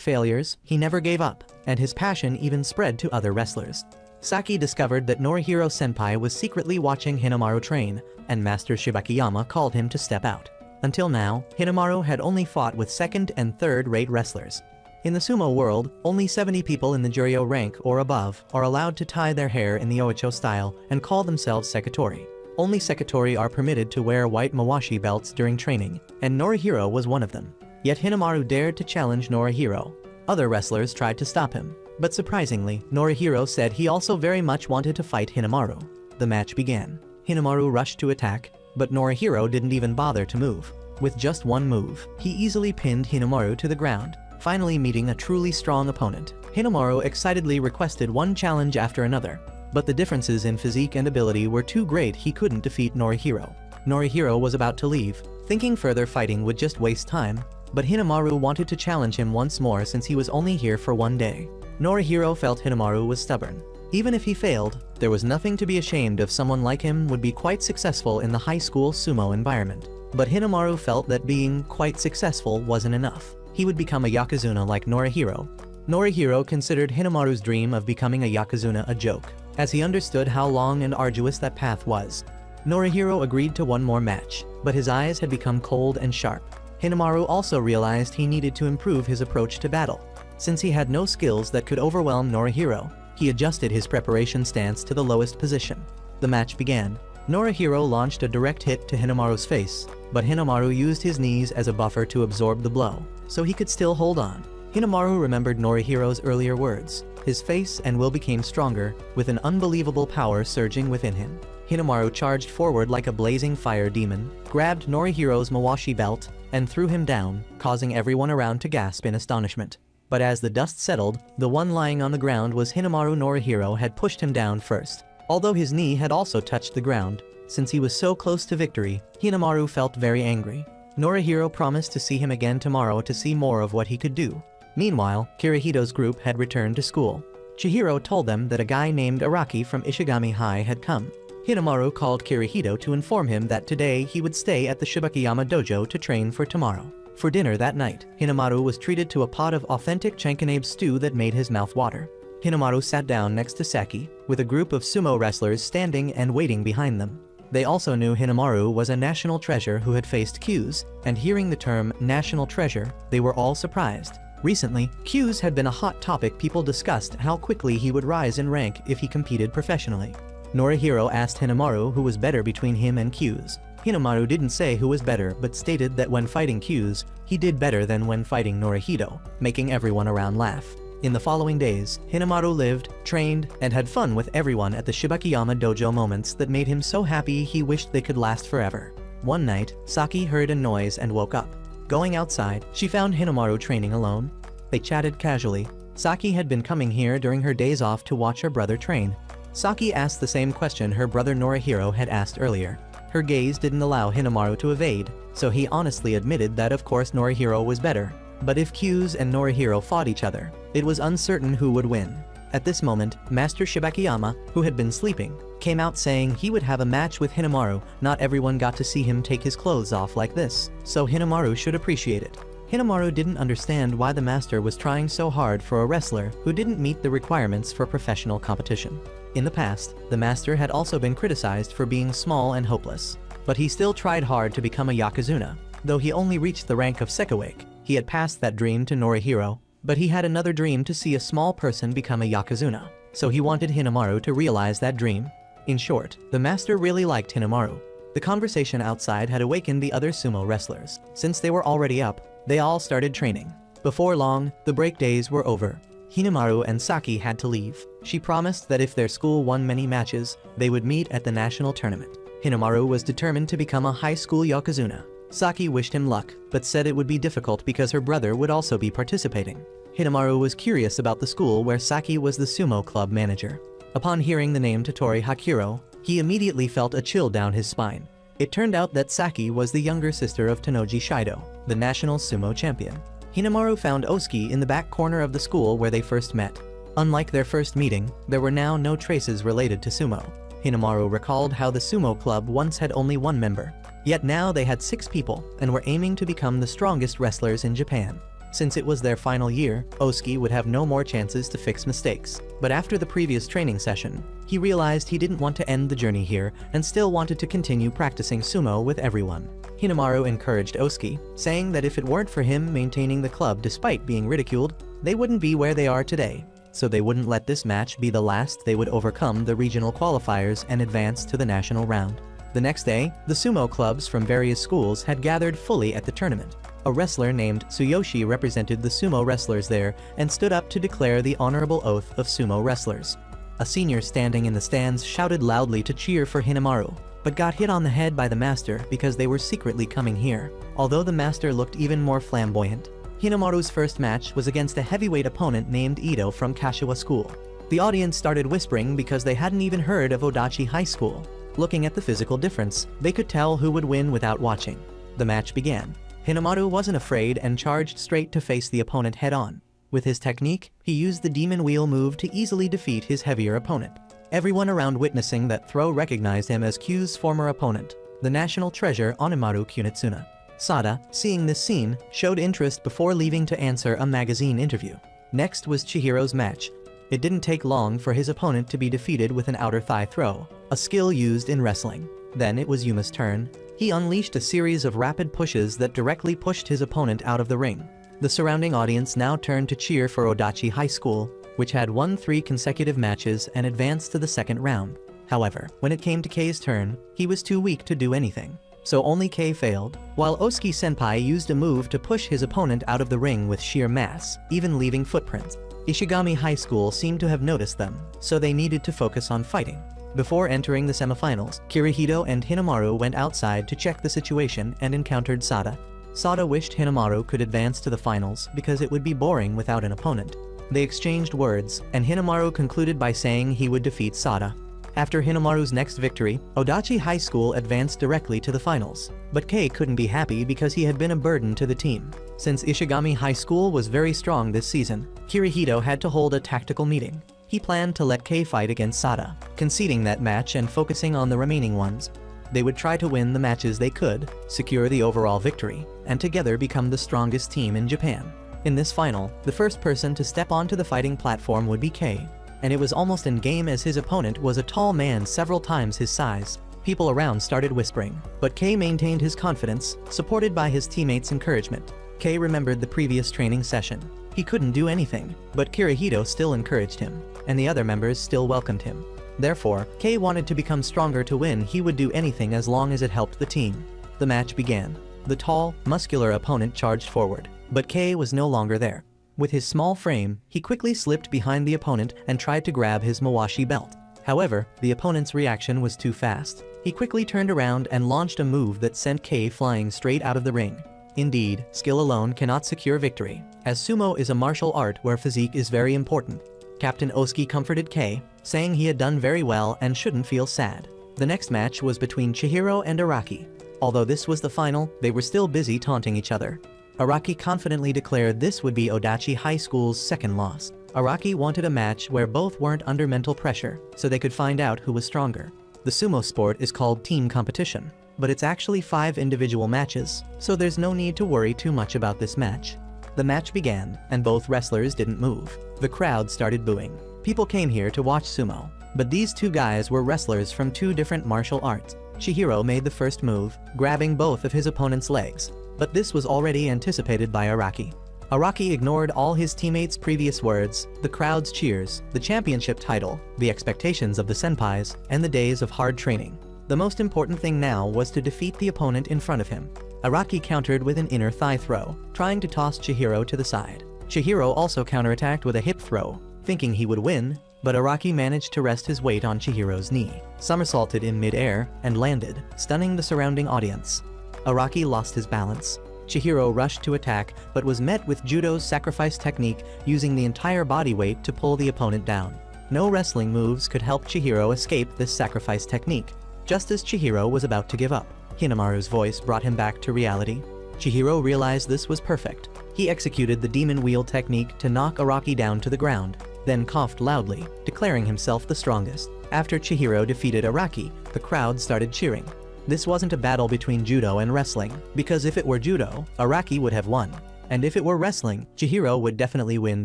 failures, he never gave up, and his passion even spread to other wrestlers. Saki discovered that Norihiro Senpai was secretly watching Hinamaru train, and Master Shibakiyama called him to step out. Until now, Hinamaru had only fought with second and third-rate wrestlers. In the sumo world, only 70 people in the Juryo rank or above are allowed to tie their hair in the Oicho style and call themselves Sekitori. Only Sekitori are permitted to wear white mawashi belts during training, and Norihiro was one of them. Yet Hinamaru dared to challenge Norihiro. Other wrestlers tried to stop him, but surprisingly, Norihiro said he also very much wanted to fight Hinamaru. The match began. Hinamaru rushed to attack, but Norihiro didn't even bother to move. With just one move, he easily pinned Hinamaru to the ground, finally meeting a truly strong opponent. Hinamaru excitedly requested one challenge after another, but the differences in physique and ability were too great he couldn't defeat Norihiro. Norihiro was about to leave, thinking further fighting would just waste time, but Hinamaru wanted to challenge him once more since he was only here for one day. Norihiro felt Hinamaru was stubborn. Even if he failed, there was nothing to be ashamed of. Someone like him would be quite successful in the high school sumo environment. But Hinamaru felt that being quite successful wasn't enough. He would become a Yokozuna like Norihiro. Norihiro considered Hinamaru's dream of becoming a Yokozuna a joke, as he understood how long and arduous that path was. Norihiro agreed to one more match, but his eyes had become cold and sharp. Hinamaru also realized he needed to improve his approach to battle. Since he had no skills that could overwhelm Norihiro, he adjusted his preparation stance to the lowest position. The match began. Norihiro launched a direct hit to Hinamaru's face, but Hinamaru used his knees as a buffer to absorb the blow, so he could still hold on. Hinamaru remembered Norihiro's earlier words. His face and will became stronger, with an unbelievable power surging within him. Hinamaru charged forward like a blazing fire demon, grabbed Norihiro's mawashi belt, and threw him down, causing everyone around to gasp in astonishment. But as the dust settled, the one lying on the ground was Hinamaru. Norihiro had pushed him down first, although his knee had also touched the ground. Since he was so close to victory, Hinamaru felt very angry. Norihiro promised to see him again tomorrow to see more of what he could do. Meanwhile, Kirihito's group had returned to school. Chihiro told them that a guy named Araki from Ishigami High had come. Hinamaru called Kirihito to inform him that today he would stay at the Shibakiyama dojo to train for tomorrow. For dinner that night, Hinamaru was treated to a pot of authentic Chankanabe stew that made his mouth water. Hinamaru sat down next to Saki, with a group of sumo wrestlers standing and waiting behind them. They also knew Hinamaru was a national treasure who had faced Qs, and hearing the term national treasure, they were all surprised. Recently, Qs had been a hot topic. People discussed how quickly he would rise in rank if he competed professionally. Norihiro asked Hinamaru who was better between him and Qs. Hinamaru didn't say who was better but stated that when fighting Qs, he did better than when fighting Norihiro, making everyone around laugh. In the following days, Hinamaru lived, trained, and had fun with everyone at the Shibakiyama dojo, moments that made him so happy he wished they could last forever. One night, Saki heard a noise and woke up. Going outside, she found Hinamaru training alone. They chatted casually. Saki had been coming here during her days off to watch her brother train. Saki asked the same question her brother Norihiro had asked earlier. Her gaze didn't allow Hinamaru to evade, so he honestly admitted that of course Norihiro was better. But if Qs and Norihiro fought each other, it was uncertain who would win. At this moment, Master Shibakiyama, who had been sleeping, came out saying he would have a match with Hinamaru. Not everyone got to see him take his clothes off like this, so Hinamaru should appreciate it. Hinamaru didn't understand why the master was trying so hard for a wrestler who didn't meet the requirements for professional competition. In the past, the master had also been criticized for being small and hopeless. But he still tried hard to become a Yokozuna. Though he only reached the rank of Sekawake, he had passed that dream to Norihiro, but he had another dream to see a small person become a Yokozuna. So he wanted Hinamaru to realize that dream. In short, the master really liked Hinamaru. The conversation outside had awakened the other sumo wrestlers. Since they were already up, they all started training. Before long, the break days were over. Hinamaru and Saki had to leave. She promised that if their school won many matches, they would meet at the national tournament. Hinamaru was determined to become a high school Yokozuna. Saki wished him luck, but said it would be difficult because her brother would also be participating. Hinamaru was curious about the school where Saki was the sumo club manager. Upon hearing the name Totori Hakiro, he immediately felt a chill down his spine. It turned out that Saki was the younger sister of Tanoji Shido, the national sumo champion. Hinamaru found Osuke in the back corner of the school where they first met. Unlike their first meeting, there were now no traces related to sumo. Hinamaru recalled how the sumo club once had only one member. Yet now they had 6 people and were aiming to become the strongest wrestlers in Japan. Since it was their final year, Oski would have no more chances to fix mistakes. But after the previous training session, he realized he didn't want to end the journey here and still wanted to continue practicing sumo with everyone. Hinamaru encouraged Oski, saying that if it weren't for him maintaining the club despite being ridiculed, they wouldn't be where they are today. So they wouldn't let this match be the last they would overcome the regional qualifiers and advance to the national round. The next day, the sumo clubs from various schools had gathered fully at the tournament. A wrestler named Tsuyoshi represented the sumo wrestlers there and stood up to declare the honorable oath of sumo wrestlers. A senior standing in the stands shouted loudly to cheer for Hinamaru, but got hit on the head by the master because they were secretly coming here. Although the master looked even more flamboyant, Hinamaru's first match was against a heavyweight opponent named Ito from Kashiwa School. The audience started whispering because they hadn't even heard of Odachi High School. Looking at the physical difference, they could tell who would win without watching. The match began. Hinamaru wasn't afraid and charged straight to face the opponent head-on. With his technique, he used the Demon Wheel move to easily defeat his heavier opponent. Everyone around witnessing that throw recognized him as Q's former opponent, the national treasure Onimaru Kunitsuna. Sada, seeing this scene, showed interest before leaving to answer a magazine interview. Next was Chihiro's match. It didn't take long for his opponent to be defeated with an outer thigh throw, a skill used in wrestling. Then it was Yuma's turn. He unleashed a series of rapid pushes that directly pushed his opponent out of the ring. The surrounding audience now turned to cheer for Odachi High School, which had won 3 consecutive matches and advanced to the second round. However, when it came to Kei's turn, he was too weak to do anything. So only Kei failed, while Oski Senpai used a move to push his opponent out of the ring with sheer mass, even leaving footprints. Ishigami High School seemed to have noticed them, so they needed to focus on fighting. Before entering the semifinals, Kirihito and Hinamaru went outside to check the situation and encountered Sada. Sada wished Hinamaru could advance to the finals because it would be boring without an opponent. They exchanged words, and Hinamaru concluded by saying he would defeat Sada. After Hinamaru's next victory, Odachi High School advanced directly to the finals. But Kei couldn't be happy because he had been a burden to the team. Since Ishigami High School was very strong this season, Kirihito had to hold a tactical meeting. He planned to let Kei fight against Sada, conceding that match and focusing on the remaining ones. They would try to win the matches they could, secure the overall victory, and together become the strongest team in Japan. In this final, the first person to step onto the fighting platform would be Kei, and it was almost in game as his opponent was a tall man several times his size. People around started whispering, but Kei maintained his confidence, supported by his teammates' encouragement. Kei remembered the previous training session. He couldn't do anything, but Kirihito still encouraged him, and the other members still welcomed him. Therefore, Kei wanted to become stronger to win. He would do anything as long as it helped the team. The match began. The tall, muscular opponent charged forward, but Kei was no longer there. With his small frame, he quickly slipped behind the opponent and tried to grab his Mawashi belt. However, the opponent's reaction was too fast. He quickly turned around and launched a move that sent Kei flying straight out of the ring. Indeed, skill alone cannot secure victory, as sumo is a martial art where physique is very important. Captain Oski comforted Kei, saying he had done very well and shouldn't feel sad. The next match was between Chihiro and Araki. Although this was the final, they were still busy taunting each other. Araki confidently declared this would be Odachi High School's second loss. Araki wanted a match where both weren't under mental pressure, so they could find out who was stronger. The sumo sport is called team competition, but it's actually 5 individual matches, so there's no need to worry too much about this match. The match began, and both wrestlers didn't move. The crowd started booing. People came here to watch sumo, but these 2 guys were wrestlers from 2 different martial arts. Chihiro made the first move, grabbing both of his opponent's legs, but this was already anticipated by Araki. Araki ignored all his teammates' previous words, the crowd's cheers, the championship title, the expectations of the senpais, and the days of hard training. The most important thing now was to defeat the opponent in front of him. Araki countered with an inner thigh throw, trying to toss Chihiro to the side. Chihiro also counterattacked with a hip throw, thinking he would win, but Araki managed to rest his weight on Chihiro's knee, somersaulted in mid-air, and landed, stunning the surrounding audience. Araki lost his balance. Chihiro rushed to attack, but was met with judo's sacrifice technique, using the entire body weight to pull the opponent down. No wrestling moves could help Chihiro escape this sacrifice technique. Just as Chihiro was about to give up, Hinamaru's voice brought him back to reality. Chihiro realized this was perfect. He executed the demon wheel technique to knock Araki down to the ground, then coughed loudly, declaring himself the strongest. After Chihiro defeated Araki, the crowd started cheering. This wasn't a battle between judo and wrestling, because if it were judo, Araki would have won. And if it were wrestling, Chihiro would definitely win.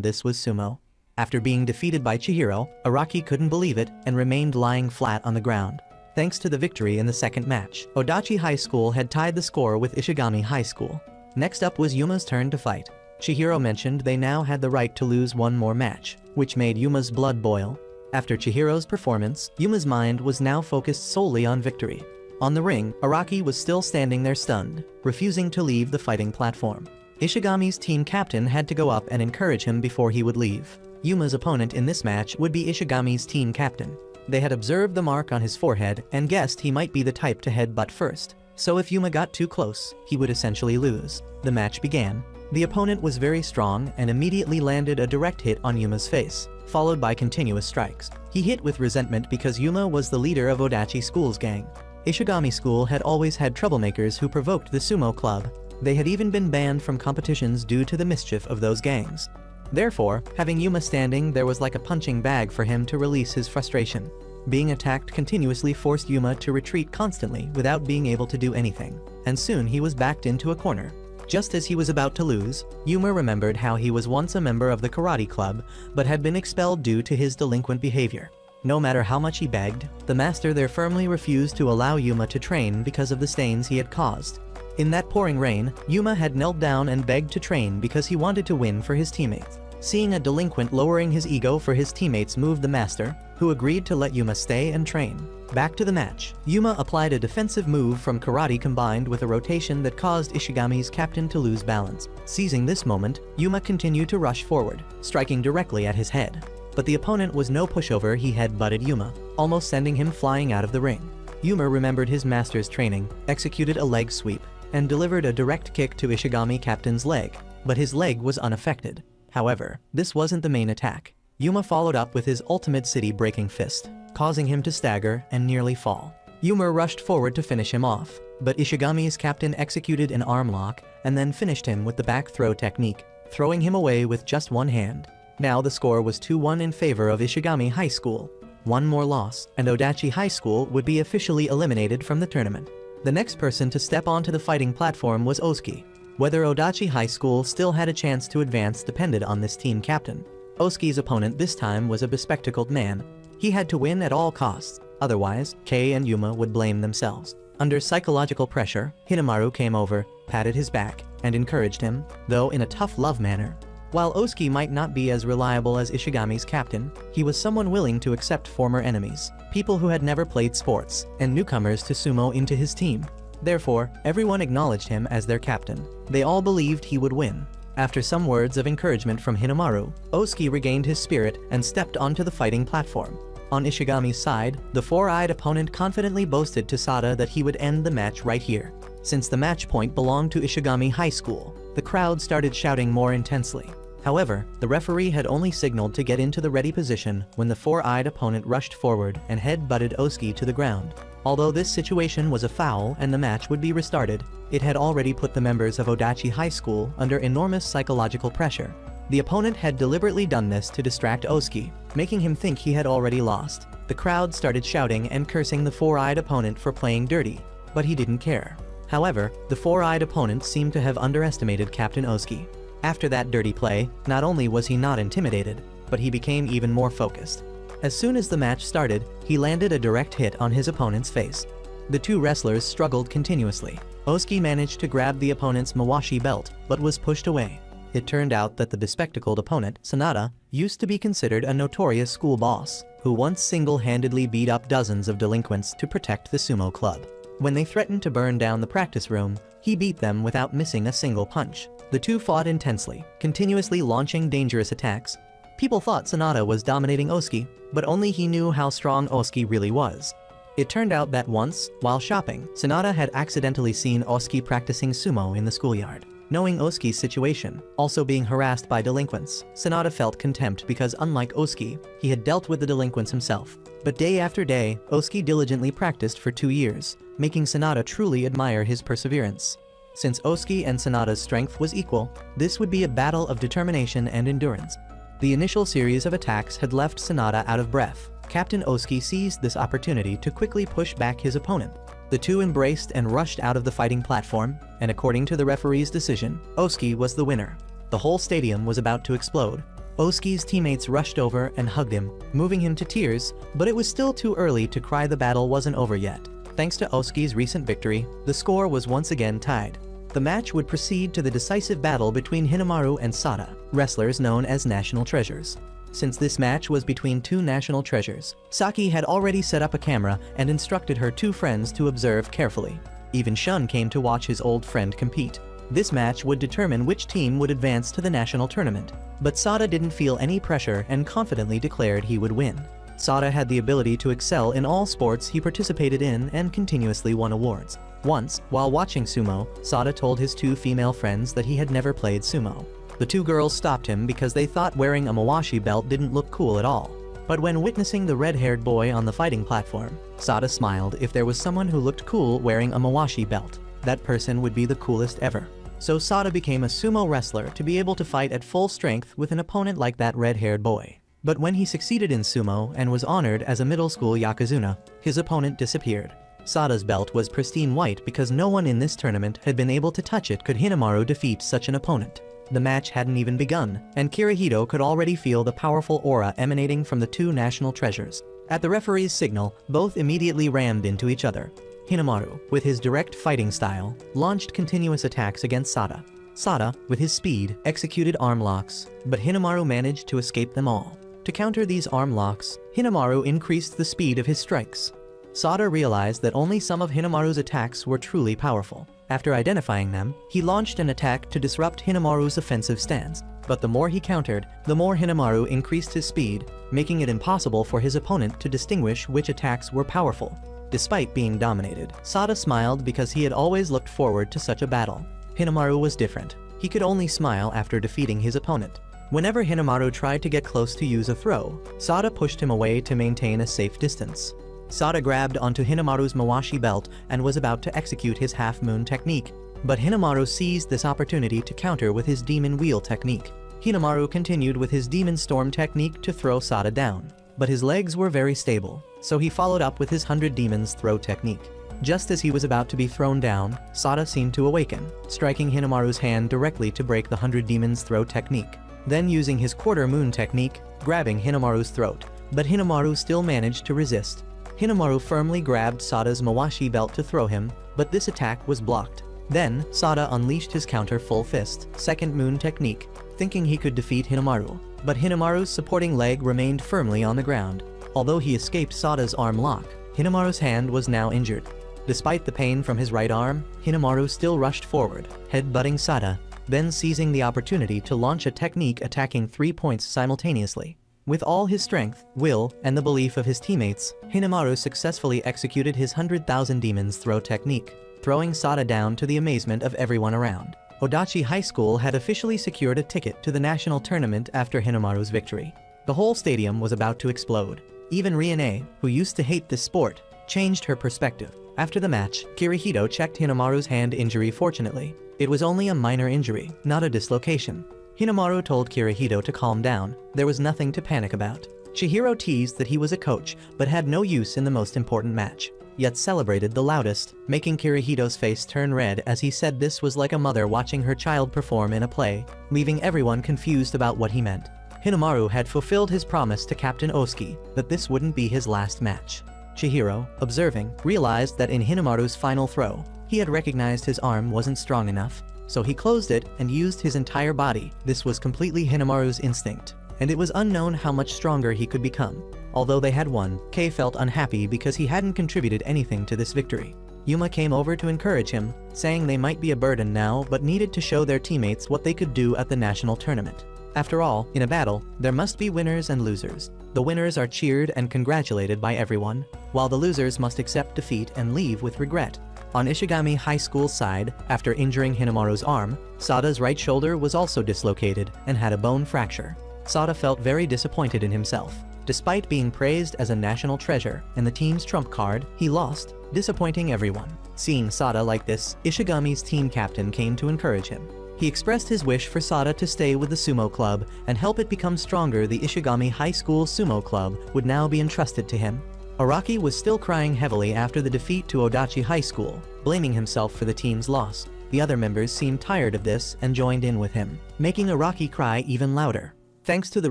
This was sumo. After being defeated by Chihiro, Araki couldn't believe it and remained lying flat on the ground. Thanks to the victory in the second match, Odachi High School had tied the score with Ishigami High School. Next up was Yuma's turn to fight. Chihiro mentioned they now had the right to lose one more match, which made Yuma's blood boil. After Chihiro's performance, Yuma's mind was now focused solely on victory. On the ring, Araki was still standing there stunned, refusing to leave the fighting platform. Ishigami's team captain had to go up and encourage him before he would leave. Yuma's opponent in this match would be Ishigami's team captain. They had observed the mark on his forehead and guessed he might be the type to headbutt first, so if Yuma got too close, he would essentially lose. The match began. The opponent was very strong and immediately landed a direct hit on Yuma's face, followed by continuous strikes. He hit with resentment because Yuma was the leader of Odachi School's gang. Ishigami School had always had troublemakers who provoked the sumo club. They had even been banned from competitions due to the mischief of those gangs. Therefore, having Yuma standing there was like a punching bag for him to release his frustration. Being attacked continuously forced Yuma to retreat constantly without being able to do anything, and soon he was backed into a corner. Just as he was about to lose, Yuma remembered how he was once a member of the karate club, but had been expelled due to his delinquent behavior. No matter how much he begged, the master there firmly refused to allow Yuma to train because of the stains he had caused. In that pouring rain, Yuma had knelt down and begged to train because he wanted to win for his teammates. Seeing a delinquent lowering his ego for his teammates moved the master, who agreed to let Yuma stay and train. Back to the match. Yuma applied a defensive move from karate combined with a rotation that caused Ishigami's captain to lose balance. Seizing this moment, Yuma continued to rush forward, striking directly at his head. But the opponent was no pushover. He head-butted Yuma, almost sending him flying out of the ring. Yuma remembered his master's training, executed a leg sweep, and delivered a direct kick to Ishigami captain's leg, but his leg was unaffected. However, this wasn't the main attack. Yuma followed up with his ultimate city-breaking fist, causing him to stagger and nearly fall. Yuma rushed forward to finish him off, but Ishigami's captain executed an arm lock and then finished him with the back throw technique, throwing him away with just one hand. Now the score was 2-1 in favor of Ishigami High School. One more loss, and Odachi High School would be officially eliminated from the tournament. The next person to step onto the fighting platform was Osuke. Whether Odachi High School still had a chance to advance depended on this team captain. Osuke's opponent this time was a bespectacled man. He had to win at all costs, otherwise, Kei and Yuma would blame themselves. Under psychological pressure, Hinamaru came over, patted his back, and encouraged him, though in a tough love manner. While Osuke might not be as reliable as Ishigami's captain, he was someone willing to accept former enemies, people who had never played sports, and newcomers to sumo into his team. Therefore, everyone acknowledged him as their captain. They all believed he would win. After some words of encouragement from Hinamaru, Osuke regained his spirit and stepped onto the fighting platform. On Ishigami's side, the four-eyed opponent confidently boasted to Sada that he would end the match right here. Since the match point belonged to Ishigami High School, the crowd started shouting more intensely. However, the referee had only signaled to get into the ready position when the four-eyed opponent rushed forward and head-butted Osuke to the ground. Although this situation was a foul and the match would be restarted, it had already put the members of Odachi High School under enormous psychological pressure. The opponent had deliberately done this to distract Osuke, making him think he had already lost. The crowd started shouting and cursing the four-eyed opponent for playing dirty, but he didn't care. However, the four-eyed opponent seemed to have underestimated Captain Osuke. After that dirty play, not only was he not intimidated, but he became even more focused. As soon as the match started, he landed a direct hit on his opponent's face. The two wrestlers struggled continuously. Osuke managed to grab the opponent's Mawashi belt, but was pushed away. It turned out that the bespectacled opponent, Sanada, used to be considered a notorious school boss, who once single-handedly beat up dozens of delinquents to protect the sumo club. When they threatened to burn down the practice room, he beat them without missing a single punch. The two fought intensely, continuously launching dangerous attacks. People thought Sanada was dominating Osuke, but only he knew how strong Osuke really was. It turned out that once, while shopping, Sanada had accidentally seen Osuke practicing sumo in the schoolyard. Knowing Osuke's situation, also being harassed by delinquents, Sanada felt contempt because unlike Osuke, he had dealt with the delinquents himself. But day after day, Osuke diligently practiced for 2 years, making Sanada truly admire his perseverance. Since Oski and Sanada's strength was equal, this would be a battle of determination and endurance. The initial series of attacks had left Sanada out of breath. Captain Oski seized this opportunity to quickly push back his opponent. The two embraced and rushed out of the fighting platform, and according to the referee's decision, Oski was the winner. The whole stadium was about to explode. Oski's teammates rushed over and hugged him, moving him to tears, but it was still too early to cry the battle wasn't over yet. Thanks to Oski's recent victory, the score was once again tied. The match would proceed to the decisive battle between Hinamaru and Sada, wrestlers known as National Treasures. Since this match was between two national treasures, Saki had already set up a camera and instructed her two friends to observe carefully. Even Shun came to watch his old friend compete. This match would determine which team would advance to the national tournament, but Sada didn't feel any pressure and confidently declared he would win. Sada had the ability to excel in all sports he participated in and continuously won awards. Once, while watching sumo, Sada told his two female friends that he had never played sumo. The two girls stopped him because they thought wearing a mawashi belt didn't look cool at all. But when witnessing the red-haired boy on the fighting platform, Sada smiled. If there was someone who looked cool wearing a mawashi belt, that person would be the coolest ever. So Sada became a sumo wrestler to be able to fight at full strength with an opponent like that red-haired boy. But when he succeeded in sumo and was honored as a middle school yokozuna, his opponent disappeared. Sada's belt was pristine white because no one in this tournament had been able to touch it. Could Hinamaru defeat such an opponent? The match hadn't even begun, and Kirihito could already feel the powerful aura emanating from the two national treasures. At the referee's signal, both immediately rammed into each other. Hinamaru, with his direct fighting style, launched continuous attacks against Sada. Sada, with his speed, executed arm locks, but Hinamaru managed to escape them all. To counter these arm locks, Hinamaru increased the speed of his strikes. Sada realized that only some of Hinamaru's attacks were truly powerful. After identifying them, he launched an attack to disrupt Hinamaru's offensive stance. But the more he countered, the more Hinamaru increased his speed, making it impossible for his opponent to distinguish which attacks were powerful. Despite being dominated, Sada smiled because he had always looked forward to such a battle. Hinamaru was different. He could only smile after defeating his opponent. Whenever Hinamaru tried to get close to use a throw, Sada pushed him away to maintain a safe distance. Sada grabbed onto Hinamaru's mawashi belt and was about to execute his half-moon technique, but Hinamaru seized this opportunity to counter with his demon wheel technique. Hinamaru continued with his demon storm technique to throw Sada down, but his legs were very stable, so he followed up with his 100 demons throw technique. Just as he was about to be thrown down, Sada seemed to awaken, striking Hinamaru's hand directly to break the 100 demons throw technique. Then using his quarter moon technique, grabbing Hinamaru's throat, but Hinamaru still managed to resist. Hinamaru firmly grabbed Sada's mawashi belt to throw him, but this attack was blocked. Then, Sada unleashed his counter full fist, second moon technique, thinking he could defeat Hinamaru, but Hinamaru's supporting leg remained firmly on the ground. Although he escaped Sada's arm lock, Hinamaru's hand was now injured. Despite the pain from his right arm, Hinamaru still rushed forward, head-butting Sada, then seizing the opportunity to launch a technique attacking 3 points simultaneously. With all his strength, will, and the belief of his teammates, Hinamaru successfully executed his 100,000 demons throw technique, throwing Sada down to the amazement of everyone around. Odachi High School had officially secured a ticket to the national tournament after Hinamaru's victory. The whole stadium was about to explode. Even Riane, who used to hate this sport, changed her perspective. After the match, Kirihito checked Hinamaru's hand injury. Fortunately, it was only a minor injury, not a dislocation. Hinamaru told Kirihito to calm down. There was nothing to panic about. Chihiro teased that he was a coach, but had no use in the most important match, yet celebrated the loudest, making Kirihito's face turn red as he said this was like a mother watching her child perform in a play, leaving everyone confused about what he meant. Hinamaru had fulfilled his promise to Captain Oski that this wouldn't be his last match. Chihiro, observing, realized that in Hinamaru's final throw, he had recognized his arm wasn't strong enough, so he closed it and used his entire body. This was completely Hinamaru's instinct, and it was unknown how much stronger he could become. Although they had won, Kei felt unhappy because he hadn't contributed anything to this victory. Yuma came over to encourage him, saying they might be a burden now but needed to show their teammates what they could do at the national tournament. After all, in a battle, there must be winners and losers. The winners are cheered and congratulated by everyone, while the losers must accept defeat and leave with regret. On Ishigami High School's side, after injuring Hinamaru's arm, Sada's right shoulder was also dislocated and had a bone fracture. Sada felt very disappointed in himself. Despite being praised as a national treasure and the team's trump card, he lost, disappointing everyone. Seeing Sada like this, Ishigami's team captain came to encourage him. He expressed his wish for Sada to stay with the sumo club and help it become stronger. The Ishigami High School Sumo Club would now be entrusted to him. Araki was still crying heavily after the defeat to Odachi High School, blaming himself for the team's loss. The other members seemed tired of this and joined in with him, making Araki cry even louder. Thanks to the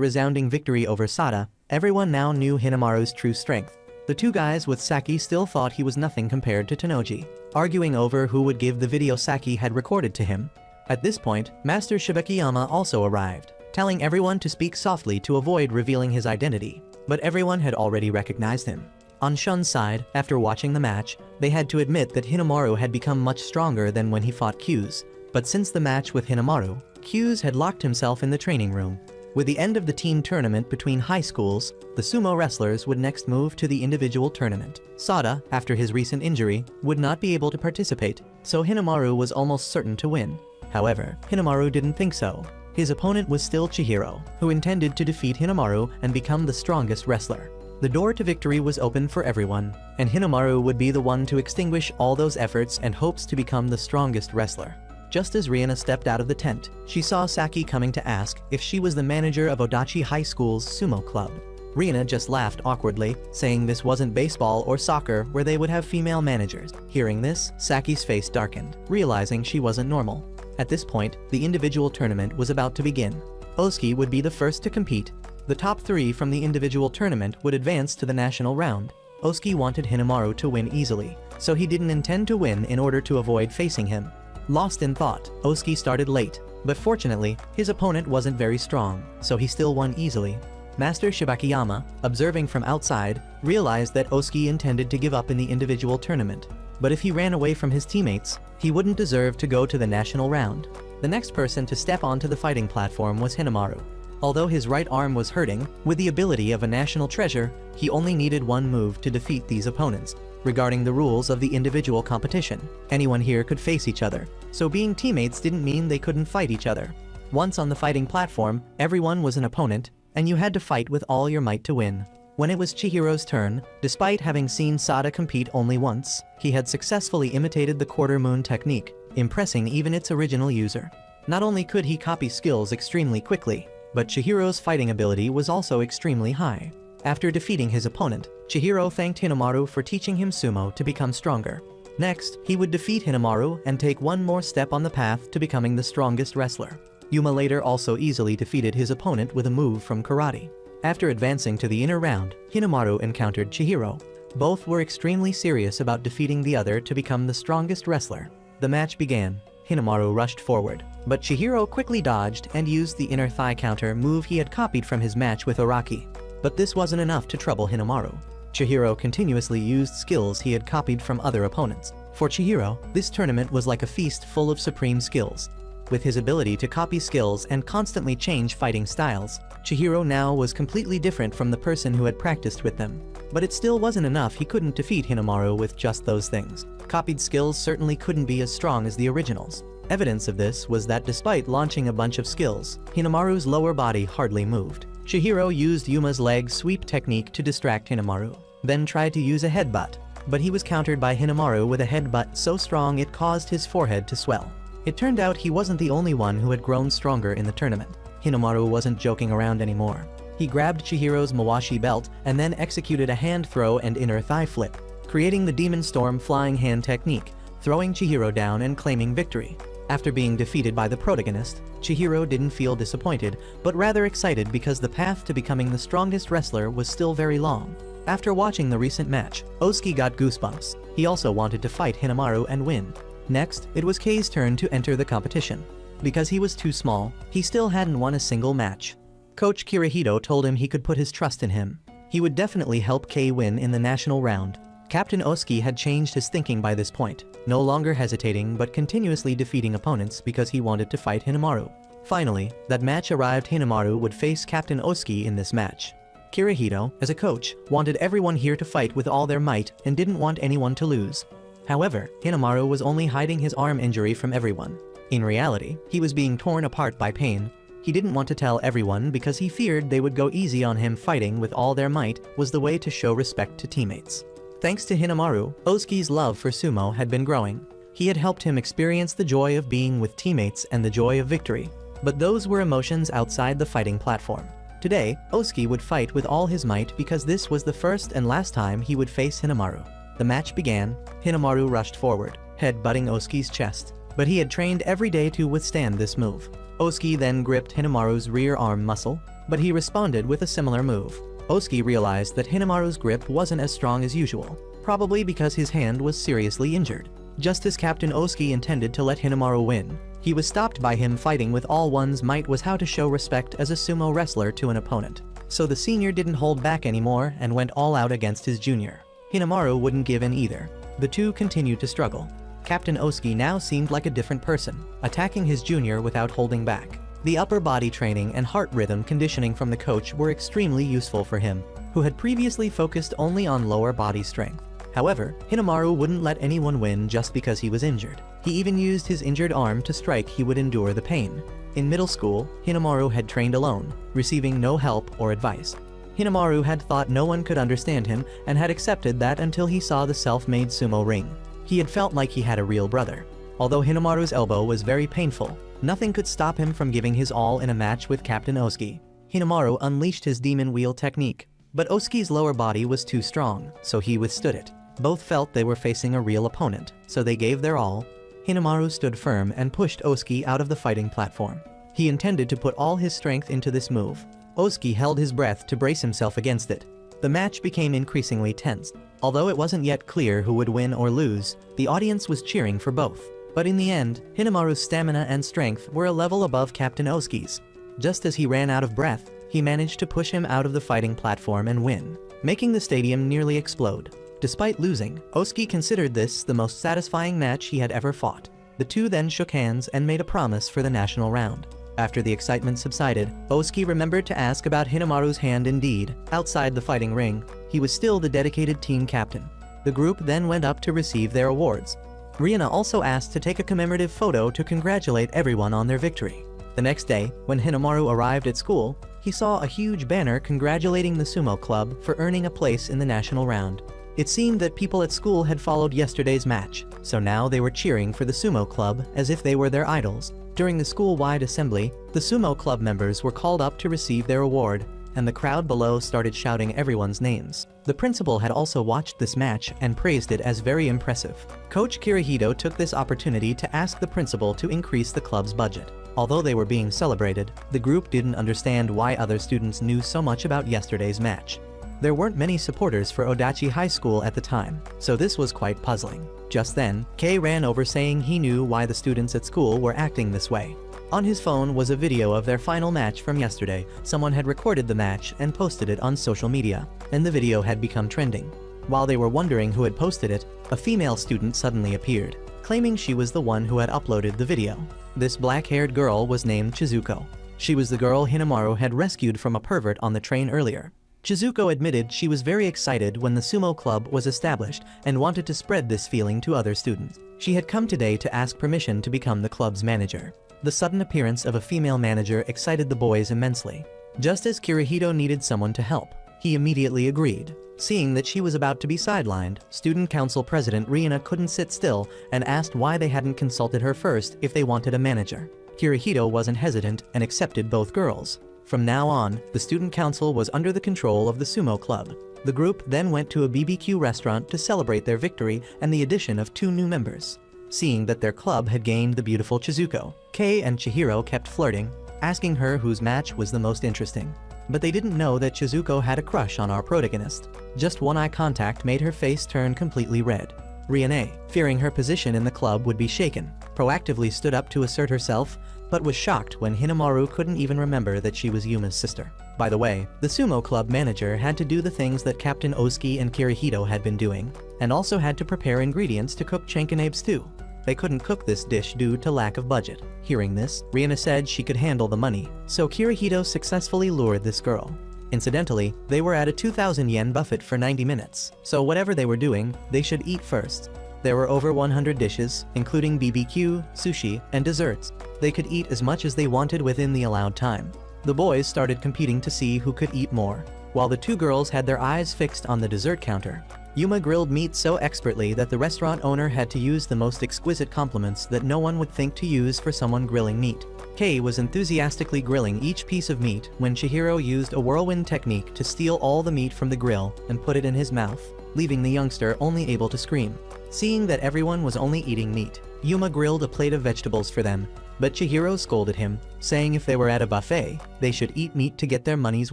resounding victory over Sada, everyone now knew Hinamaru's true strength. The two guys with Saki still thought he was nothing compared to Tanoji, arguing over who would give the video Saki had recorded to him. At this point, Master Shibakiyama also arrived, telling everyone to speak softly to avoid revealing his identity, but everyone had already recognized him. On Shun's side, after watching the match, they had to admit that Hinamaru had become much stronger than when he fought Q's, but since the match with Hinamaru, Q's had locked himself in the training room. With the end of the team tournament between high schools, the sumo wrestlers would next move to the individual tournament. Sada, after his recent injury, would not be able to participate, so Hinamaru was almost certain to win. However, Hinamaru didn't think so. His opponent was still Chihiro, who intended to defeat Hinamaru and become the strongest wrestler. The door to victory was open for everyone, and Hinamaru would be the one to extinguish all those efforts and hopes to become the strongest wrestler. Just as Rihanna stepped out of the tent, she saw Saki coming to ask if she was the manager of Odachi High School's sumo club. Rihanna just laughed awkwardly, saying this wasn't baseball or soccer where they would have female managers. Hearing this, Saki's face darkened, realizing she wasn't normal. At this point, the individual tournament was about to begin. Oski would be the first to compete. The top 3 from the individual tournament would advance to the national round. Oski wanted Hinamaru to win easily, so he didn't intend to win in order to avoid facing him. Lost in thought, Oski started late, but fortunately, his opponent wasn't very strong, so he still won easily. Master Shibakiyama, observing from outside, realized that Oski intended to give up in the individual tournament. But if he ran away from his teammates, he wouldn't deserve to go to the national round. The next person to step onto the fighting platform was Hinamaru. Although his right arm was hurting, with the ability of a national treasure, he only needed one move to defeat these opponents. Regarding the rules of the individual competition, anyone here could face each other, so being teammates didn't mean they couldn't fight each other. Once on the fighting platform, everyone was an opponent, and you had to fight with all your might to win. When it was Chihiro's turn, despite having seen Sada compete only once, he had successfully imitated the quarter moon technique, impressing even its original user. Not only could he copy skills extremely quickly, but Chihiro's fighting ability was also extremely high. After defeating his opponent, Chihiro thanked Hinamaru for teaching him sumo to become stronger. Next, he would defeat Hinamaru and take one more step on the path to becoming the strongest wrestler. Yuma later also easily defeated his opponent with a move from karate. After advancing to the inner round, Hinamaru encountered Chihiro. Both were extremely serious about defeating the other to become the strongest wrestler. The match began. Hinamaru rushed forward, but Chihiro quickly dodged and used the inner thigh counter move he had copied from his match with Araki. But this wasn't enough to trouble Hinamaru. Chihiro continuously used skills he had copied from other opponents. For Chihiro, this tournament was like a feast full of supreme skills. With his ability to copy skills and constantly change fighting styles, Chihiro now was completely different from the person who had practiced with them. But it still wasn't enough. He couldn't defeat Hinamaru with just those things. Copied skills certainly couldn't be as strong as the originals. Evidence of this was that despite launching a bunch of skills, Hinamaru's lower body hardly moved. Chihiro used Yuma's leg sweep technique to distract Hinamaru, then tried to use a headbutt, but he was countered by Hinamaru with a headbutt so strong it caused his forehead to swell. It turned out he wasn't the only one who had grown stronger in the tournament. Hinamaru wasn't joking around anymore. He grabbed Chihiro's Mawashi belt and then executed a hand throw and inner thigh flip, creating the Demon Storm flying hand technique, throwing Chihiro down and claiming victory. After being defeated by the protagonist, Chihiro didn't feel disappointed, but rather excited because the path to becoming the strongest wrestler was still very long. After watching the recent match, Oski got goosebumps. He also wanted to fight Hinamaru and win. Next, it was Kei's turn to enter the competition. Because he was too small, he still hadn't won a single match. Coach Kirihito told him he could put his trust in him. He would definitely help Kei win in the national round. Captain Oski had changed his thinking by this point, no longer hesitating but continuously defeating opponents because he wanted to fight Hinamaru. Finally, that match arrived. Hinamaru would face Captain Oski in this match. Kirihito, as a coach, wanted everyone here to fight with all their might and didn't want anyone to lose. However, Hinamaru was only hiding his arm injury from everyone. In reality, he was being torn apart by pain. He didn't want to tell everyone because he feared they would go easy on him. Fighting with all their might was the way to show respect to teammates. Thanks to Hinamaru, Osuke's love for sumo had been growing. He had helped him experience the joy of being with teammates and the joy of victory. But those were emotions outside the fighting platform. Today, Osuke would fight with all his might because this was the first and last time he would face Hinamaru. The match began. Hinamaru rushed forward, head-butting Osuke's chest. But he had trained every day to withstand this move. Osuke then gripped Hinamaru's rear arm muscle, but he responded with a similar move. Osuke realized that Hinamaru's grip wasn't as strong as usual, probably because his hand was seriously injured. Just as Captain Osuke intended to let Hinamaru win, he was stopped by him. Fighting with all one's might was how to show respect as a sumo wrestler to an opponent. So the senior didn't hold back anymore and went all out against his junior. Hinamaru wouldn't give in either. The two continued to struggle. Captain Osuke now seemed like a different person, attacking his junior without holding back. The upper body training and heart rhythm conditioning from the coach were extremely useful for him, who had previously focused only on lower body strength. However, Hinamaru wouldn't let anyone win just because he was injured. He even used his injured arm to strike. He would endure the pain. In middle school, Hinamaru had trained alone, receiving no help or advice. Hinamaru had thought no one could understand him and had accepted that until he saw the self-made sumo ring. He had felt like he had a real brother. Although Hinamaru's elbow was very painful, nothing could stop him from giving his all in a match with Captain Osuke. Hinamaru unleashed his demon wheel technique, but Osuke's lower body was too strong, so he withstood it. Both felt they were facing a real opponent, so they gave their all. Hinamaru stood firm and pushed Osuke out of the fighting platform. He intended to put all his strength into this move. Osuke held his breath to brace himself against it. The match became increasingly tense. Although it wasn't yet clear who would win or lose, the audience was cheering for both. But in the end, Hinamaru's stamina and strength were a level above Captain Osuke's. Just as he ran out of breath, he managed to push him out of the fighting platform and win, making the stadium nearly explode. Despite losing, Osuke considered this the most satisfying match he had ever fought. The two then shook hands and made a promise for the national round. After the excitement subsided, Osuke remembered to ask about Hinamaru's hand. Indeed, outside the fighting ring, he was still the dedicated team captain. The group then went up to receive their awards. Rihanna also asked to take a commemorative photo to congratulate everyone on their victory. The next day, when Hinamaru arrived at school, he saw a huge banner congratulating the sumo club for earning a place in the national round. It seemed that people at school had followed yesterday's match, so now they were cheering for the sumo club as if they were their idols. During the school-wide assembly, the sumo club members were called up to receive their award, and the crowd below started shouting everyone's names. The principal had also watched this match and praised it as very impressive. Coach Kirihito took this opportunity to ask the principal to increase the club's budget. Although they were being celebrated, the group didn't understand why other students knew so much about yesterday's match. There weren't many supporters for Odachi High School at the time, so this was quite puzzling. Just then, Kei ran over saying he knew why the students at school were acting this way. On his phone was a video of their final match from yesterday. Someone had recorded the match and posted it on social media, and the video had become trending. While they were wondering who had posted it, a female student suddenly appeared, claiming she was the one who had uploaded the video. This black-haired girl was named Chizuko. She was the girl Hinamaru had rescued from a pervert on the train earlier. Chizuko admitted she was very excited when the sumo club was established and wanted to spread this feeling to other students. She had come today to ask permission to become the club's manager. The sudden appearance of a female manager excited the boys immensely. Just as Kirihito needed someone to help, he immediately agreed. Seeing that she was about to be sidelined, Student Council President Rihanna couldn't sit still and asked why they hadn't consulted her first if they wanted a manager. Kirihito wasn't hesitant and accepted both girls. From now on, the student council was under the control of the sumo club. The group then went to a BBQ restaurant to celebrate their victory and the addition of 2 new members. Seeing that their club had gained the beautiful Chizuko, Kei and Chihiro kept flirting, asking her whose match was the most interesting. But they didn't know that Chizuko had a crush on our protagonist. Just one eye contact made her face turn completely red. Rihanna, fearing her position in the club would be shaken, proactively stood up to assert herself, but was shocked when Hinamaru couldn't even remember that she was Yuma's sister. By the way, the sumo club manager had to do the things that Captain Osuke and Kirihito had been doing, and also had to prepare ingredients to cook Chankanabe stew. They couldn't cook this dish due to lack of budget. Hearing this, Rihanna said she could handle the money, so Kirihito successfully lured this girl. Incidentally, they were at a 2,000 yen buffet for 90 minutes, so whatever they were doing, they should eat first. There were over 100 dishes, including BBQ, sushi, and desserts. They could eat as much as they wanted within the allowed time. The boys started competing to see who could eat more, while the two girls had their eyes fixed on the dessert counter. Yuma grilled meat so expertly that the restaurant owner had to use the most exquisite compliments that no one would think to use for someone grilling meat. Kei was enthusiastically grilling each piece of meat when Chihiro used a whirlwind technique to steal all the meat from the grill and put it in his mouth, leaving the youngster only able to scream. Seeing that everyone was only eating meat, Yuma grilled a plate of vegetables for them, but Chihiro scolded him, saying if they were at a buffet, they should eat meat to get their money's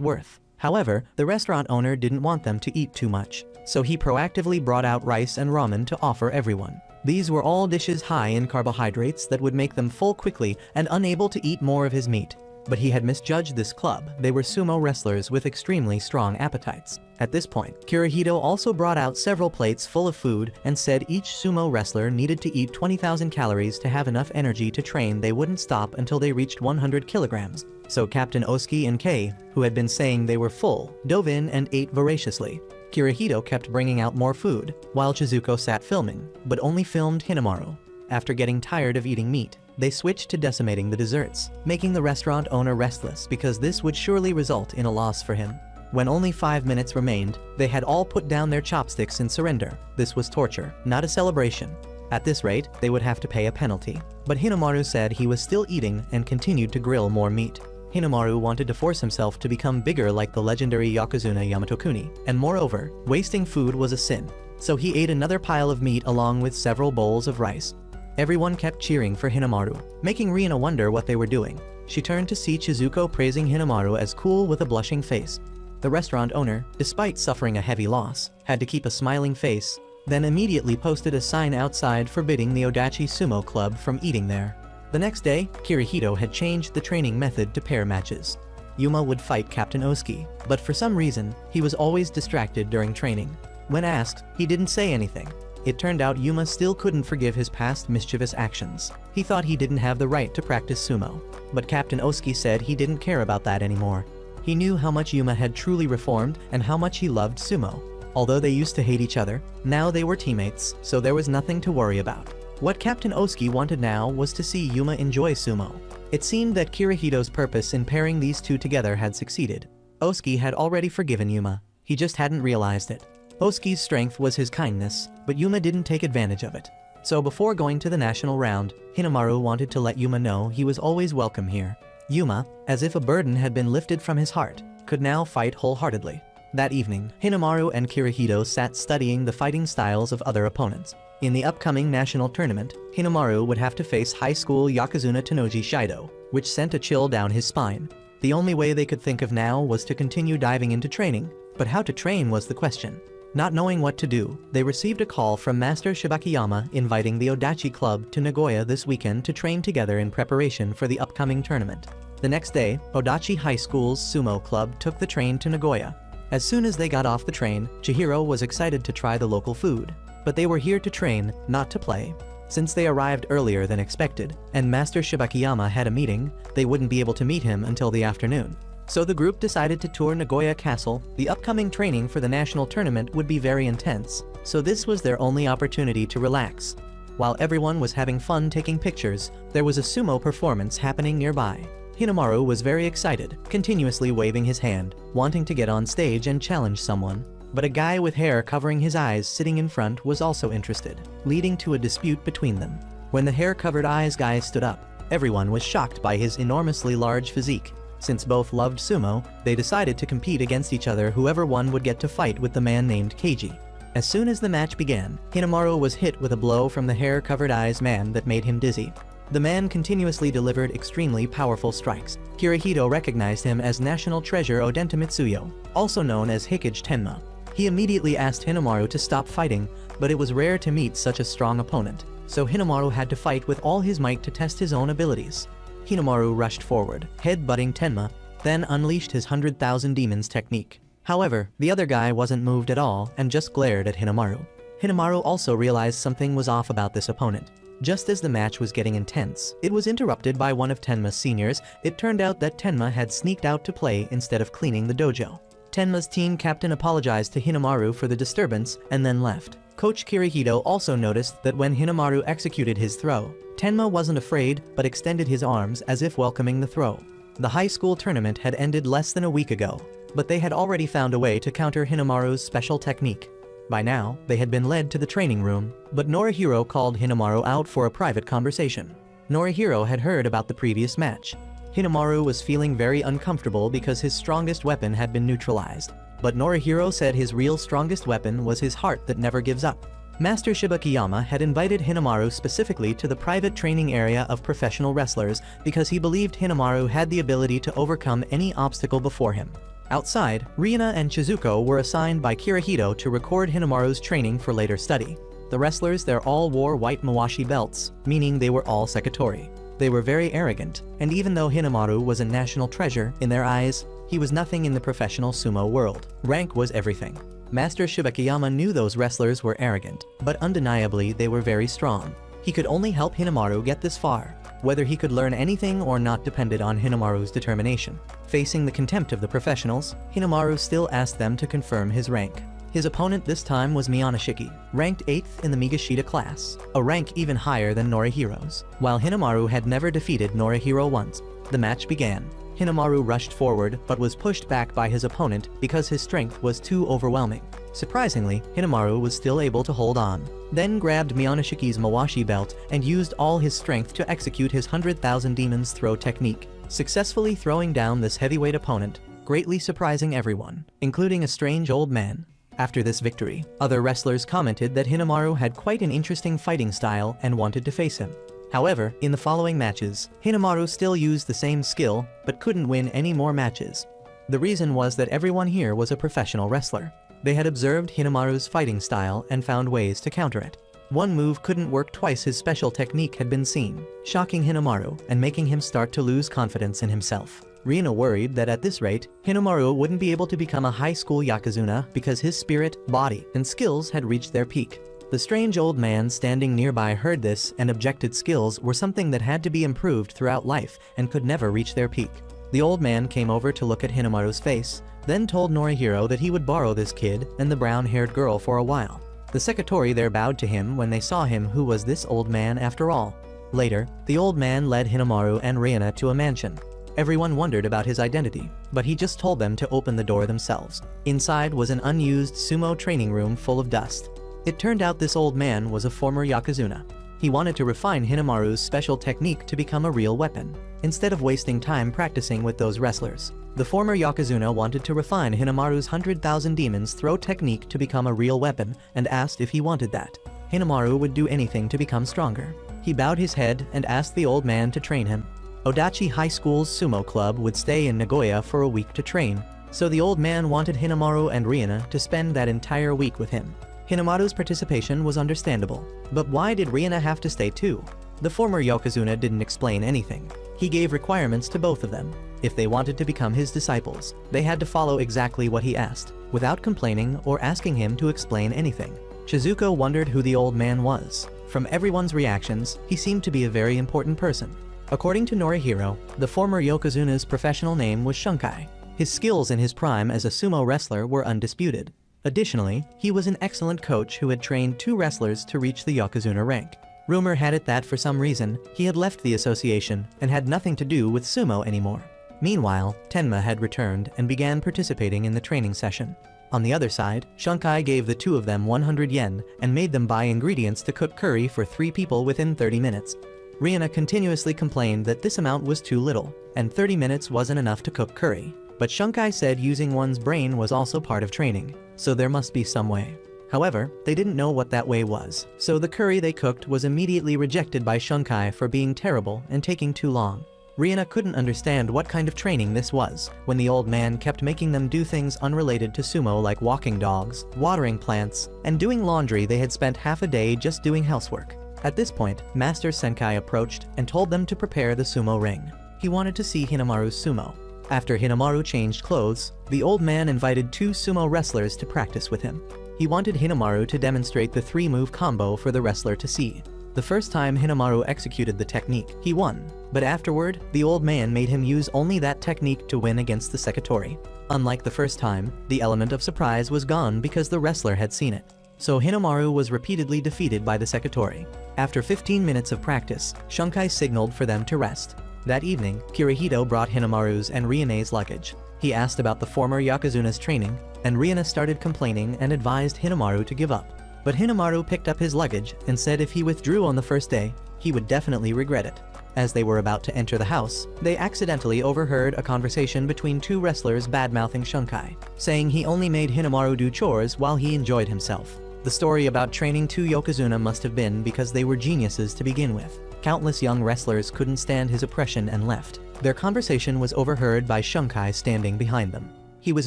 worth. However, the restaurant owner didn't want them to eat too much, so he proactively brought out rice and ramen to offer everyone. These were all dishes high in carbohydrates that would make them full quickly and unable to eat more of his meat. But he had misjudged this club. They were sumo wrestlers with extremely strong appetites. At this point, Kirihito also brought out several plates full of food and said each sumo wrestler needed to eat 20,000 calories to have enough energy to train. They wouldn't stop until they reached 100 kilograms. So Captain Oski and Kei, who had been saying they were full, dove in and ate voraciously. Kirihito kept bringing out more food, while Chizuko sat filming, but only filmed Hinamaru. After getting tired of eating meat, they switched to decimating the desserts, making the restaurant owner restless because this would surely result in a loss for him. When only 5 minutes remained, they had all put down their chopsticks in surrender. This was torture, not a celebration. At this rate, they would have to pay a penalty. But Hinamaru said he was still eating and continued to grill more meat. Hinamaru wanted to force himself to become bigger like the legendary Yokozuna Yamatokuni, and moreover, wasting food was a sin. So he ate another pile of meat along with several bowls of rice. Everyone kept cheering for Hinamaru, making Rina wonder what they were doing. She turned to see Chizuko praising Hinamaru as cool with a blushing face. The restaurant owner, despite suffering a heavy loss, had to keep a smiling face, then immediately posted a sign outside forbidding the Odachi Sumo Club from eating there. The next day, Kirihito had changed the training method to pair matches. Yuma would fight Captain Oski, but for some reason, he was always distracted during training. When asked, he didn't say anything. It turned out Yuma still couldn't forgive his past mischievous actions. He thought he didn't have the right to practice sumo. But Captain Oski said he didn't care about that anymore. He knew how much Yuma had truly reformed and how much he loved sumo. Although they used to hate each other, now they were teammates, so there was nothing to worry about. What Captain Oski wanted now was to see Yuma enjoy sumo. It seemed that Kirihito's purpose in pairing these two together had succeeded. Oski had already forgiven Yuma. He just hadn't realized it. Oski's strength was his kindness, but Yuma didn't take advantage of it. So before going to the national round, Hinamaru wanted to let Yuma know he was always welcome here. Yuma, as if a burden had been lifted from his heart, could now fight wholeheartedly. That evening, Hinamaru and Kirihito sat studying the fighting styles of other opponents. In the upcoming national tournament, Hinamaru would have to face high school Yokozuna Tenoji Shido, which sent a chill down his spine. The only way they could think of now was to continue diving into training, but how to train was the question. Not knowing what to do, they received a call from Master Shibakiyama inviting the Odachi Club to Nagoya this weekend to train together in preparation for the upcoming tournament. The next day, Odachi High School's sumo club took the train to Nagoya. As soon as they got off the train, Chihiro was excited to try the local food. But they were here to train, not to play. Since they arrived earlier than expected, and Master Shibakiyama had a meeting, they wouldn't be able to meet him until the afternoon. So the group decided to tour Nagoya Castle. The upcoming training for the national tournament would be very intense, so this was their only opportunity to relax. While everyone was having fun taking pictures, there was a sumo performance happening nearby. Hinamaru was very excited, continuously waving his hand, wanting to get on stage and challenge someone. But a guy with hair covering his eyes sitting in front was also interested, leading to a dispute between them. When the hair-covered eyes guy stood up, everyone was shocked by his enormously large physique. Since both loved sumo, they decided to compete against each other. Whoever won would get to fight with the man named Keiji. As soon as the match began, Hinamaru was hit with a blow from the hair-covered eyes man that made him dizzy. The man continuously delivered extremely powerful strikes. Kirihito recognized him as National Treasure Odenta Mitsuyo, also known as Hikage Tenma. He immediately asked Hinamaru to stop fighting, but it was rare to meet such a strong opponent, so Hinamaru had to fight with all his might to test his own abilities. Hinamaru rushed forward, head-butting Tenma, then unleashed his 100,000 demons technique. However, the other guy wasn't moved at all and just glared at Hinamaru. Hinamaru also realized something was off about this opponent. Just as the match was getting intense, it was interrupted by one of Tenma's seniors. It turned out that Tenma had sneaked out to play instead of cleaning the dojo. Tenma's team captain apologized to Hinamaru for the disturbance and then left. Coach Kirihito also noticed that when Hinamaru executed his throw, Tenma wasn't afraid but extended his arms as if welcoming the throw. The high school tournament had ended less than a week ago, but they had already found a way to counter Hinamaru's special technique. By now, they had been led to the training room, but Norihiro called Hinamaru out for a private conversation. Norihiro had heard about the previous match. Hinamaru was feeling very uncomfortable because his strongest weapon had been neutralized. But Norihiro said his real strongest weapon was his heart that never gives up. Master Shibakiyama had invited Hinamaru specifically to the private training area of professional wrestlers because he believed Hinamaru had the ability to overcome any obstacle before him. Outside, Riina and Shizuko were assigned by Kirihito to record Hinamaru's training for later study. The wrestlers there all wore white mawashi belts, meaning they were all Sekitori. They were very arrogant, and even though Hinamaru was a national treasure in their eyes, he was nothing in the professional sumo world. Rank was everything. Master Shibakiyama knew those wrestlers were arrogant, but undeniably they were very strong. He could only help Hinamaru get this far. Whether he could learn anything or not depended on Hinamaru's determination. Facing the contempt of the professionals, Hinamaru still asked them to confirm his rank. His opponent this time was Miyanoshiki, ranked 8th in the Migashita class, a rank even higher than Norihiro's. While Hinamaru had never defeated Norihiro once, the match began. Hinamaru rushed forward but was pushed back by his opponent because his strength was too overwhelming. Surprisingly, Hinamaru was still able to hold on, then grabbed Miyanoshiki's mawashi belt and used all his strength to execute his 100,000 Demons throw technique, successfully throwing down this heavyweight opponent, greatly surprising everyone, including a strange old man. After this victory, other wrestlers commented that Hinamaru had quite an interesting fighting style and wanted to face him. However, in the following matches, Hinamaru still used the same skill, but couldn't win any more matches. The reason was that everyone here was a professional wrestler. They had observed Hinamaru's fighting style and found ways to counter it. One move couldn't work twice. His special technique had been seen, shocking Hinamaru and making him start to lose confidence in himself. Riina worried that at this rate, Hinamaru wouldn't be able to become a high school Yokozuna because his spirit, body, and skills had reached their peak. The strange old man standing nearby heard this and objected. Skills were something that had to be improved throughout life and could never reach their peak. The old man came over to look at Hinamaru's face, then told Norihiro that he would borrow this kid and the brown-haired girl for a while. The Sekitori there bowed to him when they saw him. Who was this old man after all? Later, the old man led Hinamaru and Riina to a mansion. Everyone wondered about his identity, but he just told them to open the door themselves. Inside was an unused sumo training room full of dust. It turned out this old man was a former Yokozuna. He wanted to refine Hinamaru's special technique to become a real weapon, instead of wasting time practicing with those wrestlers. The former Yokozuna wanted to refine Hinamaru's 100,000 Demons throw technique to become a real weapon and asked if he wanted that. Hinamaru would do anything to become stronger. He bowed his head and asked the old man to train him. Odachi High School's sumo club would stay in Nagoya for a week to train, so the old man wanted Hinamaru and Riina to spend that entire week with him. Hinamaru's participation was understandable, but why did Riina have to stay too? The former Yokozuna didn't explain anything. He gave requirements to both of them. If they wanted to become his disciples, they had to follow exactly what he asked, without complaining or asking him to explain anything. Shizuko wondered who the old man was. From everyone's reactions, he seemed to be a very important person. According to Norihiro, the former Yokozuna's professional name was Shunkai. His skills in his prime as a sumo wrestler were undisputed. Additionally, he was an excellent coach who had trained 2 wrestlers to reach the Yokozuna rank. Rumor had it that for some reason, he had left the association and had nothing to do with sumo anymore. Meanwhile, Tenma had returned and began participating in the training session. On the other side, Shunkai gave the 2 of them 100 yen and made them buy ingredients to cook curry for 3 people within 30 minutes. Riina continuously complained that this amount was too little, and 30 minutes wasn't enough to cook curry. But Shunkai said using one's brain was also part of training, so there must be some way. However, they didn't know what that way was, so the curry they cooked was immediately rejected by Shunkai for being terrible and taking too long. Riina couldn't understand what kind of training this was, when the old man kept making them do things unrelated to sumo like walking dogs, watering plants, and doing laundry. They had spent half a day just doing housework. At this point, Master Senkai approached and told them to prepare the sumo ring. He wanted to see Hinamaru's sumo. After Hinamaru changed clothes, the old man invited 2 sumo wrestlers to practice with him. He wanted Hinamaru to demonstrate the 3-move combo for the wrestler to see. The first time Hinamaru executed the technique, he won, but afterward, the old man made him use only that technique to win against the Sekitori. Unlike the first time, the element of surprise was gone because the wrestler had seen it. so Hinamaru was repeatedly defeated by the Sekitori. After 15 minutes of practice, Shunkai signaled for them to rest. That evening, Kirihito brought Hinamaru's and Rione's luggage. He asked about the former Yokozuna's training, and Riona started complaining and advised Hinamaru to give up. But Hinamaru picked up his luggage and said if he withdrew on the first day, he would definitely regret it. As they were about to enter the house, they accidentally overheard a conversation between two wrestlers bad-mouthing Shunkai, saying he only made Hinamaru do chores while he enjoyed himself. The story about training two Yokozuna must have been because they were geniuses to begin with. Countless young wrestlers couldn't stand his oppression and left. Their conversation was overheard by Shunkai standing behind them. He was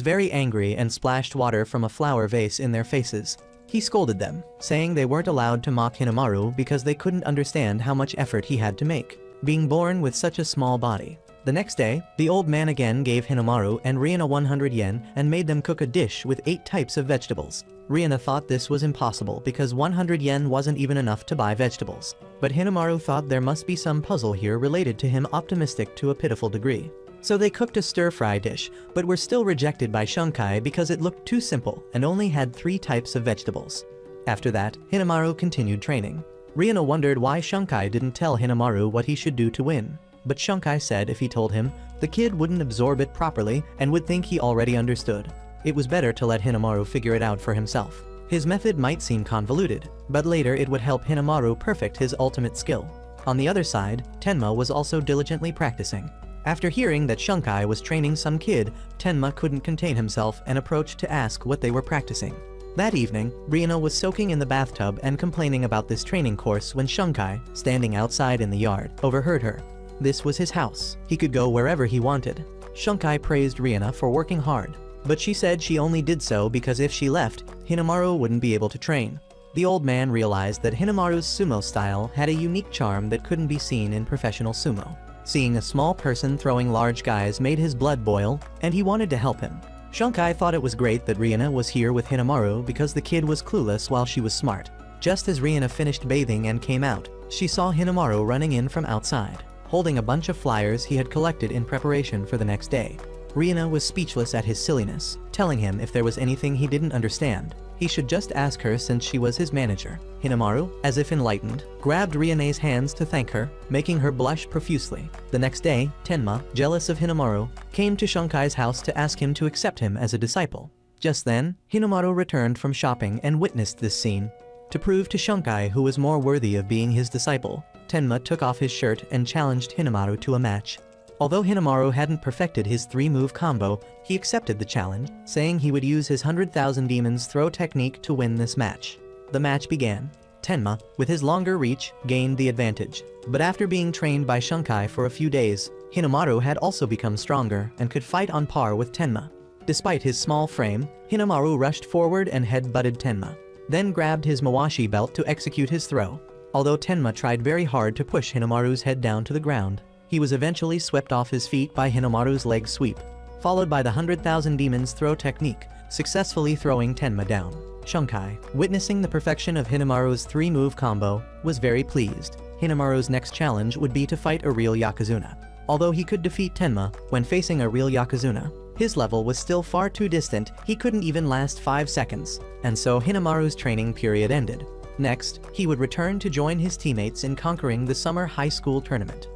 very angry and splashed water from a flower vase in their faces. He scolded them, saying they weren't allowed to mock Hinamaru because they couldn't understand how much effort he had to make, being born with such a small body. The next day, the old man again gave Hinamaru and Riona 100 yen and made them cook a dish with 8 types of vegetables. Riona thought this was impossible because 100 yen wasn't even enough to buy vegetables. But Hinamaru thought there must be some puzzle here related to him, optimistic to a pitiful degree. So they cooked a stir-fry dish, but were still rejected by Shunkai because it looked too simple and only had 3 types of vegetables. After that, Hinamaru continued training. Riona wondered why Shunkai didn't tell Hinamaru what he should do to win. But Shunkai said if he told him, the kid wouldn't absorb it properly and would think he already understood. It was better to let Hinamaru figure it out for himself. His method might seem convoluted, but later it would help Hinamaru perfect his ultimate skill. On the other side, Tenma was also diligently practicing. After hearing that Shunkai was training some kid, Tenma couldn't contain himself and approached to ask what they were practicing. That evening, Riona was soaking in the bathtub and complaining about this training course when Shunkai, standing outside in the yard, overheard her. This was his house. He could go wherever he wanted. Shunkai praised Riona for working hard, but she said she only did so because if she left, Hinamaru wouldn't be able to train. The old man realized that Hinamaru's sumo style had a unique charm that couldn't be seen in professional sumo. Seeing a small person throwing large guys made his blood boil, and he wanted to help him. Shunkai thought it was great that Riona was here with Hinamaru because the kid was clueless while she was smart. Just as Riona finished bathing and came out, she saw Hinamaru running in from outside, holding a bunch of flyers he had collected in preparation for the next day. Riona was speechless at his silliness, telling him if there was anything he didn't understand, he should just ask her since she was his manager. Hinamaru, as if enlightened, grabbed Rione's hands to thank her, making her blush profusely. The next day, Tenma, jealous of Hinamaru, came to Shunkai's house to ask him to accept him as a disciple. Just then, Hinamaru returned from shopping and witnessed this scene. To prove to Shunkai who was more worthy of being his disciple, Tenma took off his shirt and challenged Hinamaru to a match. Although Hinamaru hadn't perfected his 3-move combo, he accepted the challenge, saying he would use his 100,000 demons throw technique to win this match. The match began. Tenma, with his longer reach, gained the advantage. But after being trained by Shunkai for a few days, Hinamaru had also become stronger and could fight on par with Tenma. Despite his small frame, Hinamaru rushed forward and head-butted Tenma, then grabbed his Mawashi belt to execute his throw. Although Tenma tried very hard to push Hinamaru's head down to the ground, he was eventually swept off his feet by Hinamaru's leg sweep, followed by the 100,000 demons throw technique, successfully throwing Tenma down. Shunkai, witnessing the perfection of Hinamaru's 3-move combo, was very pleased. Hinamaru's next challenge would be to fight a real Yokozuna. Although he could defeat Tenma when facing a real Yokozuna, his level was still far too distant, he couldn't even last 5 seconds, and so Hinamaru's training period ended. Next, he would return to join his teammates in conquering the summer high school tournament.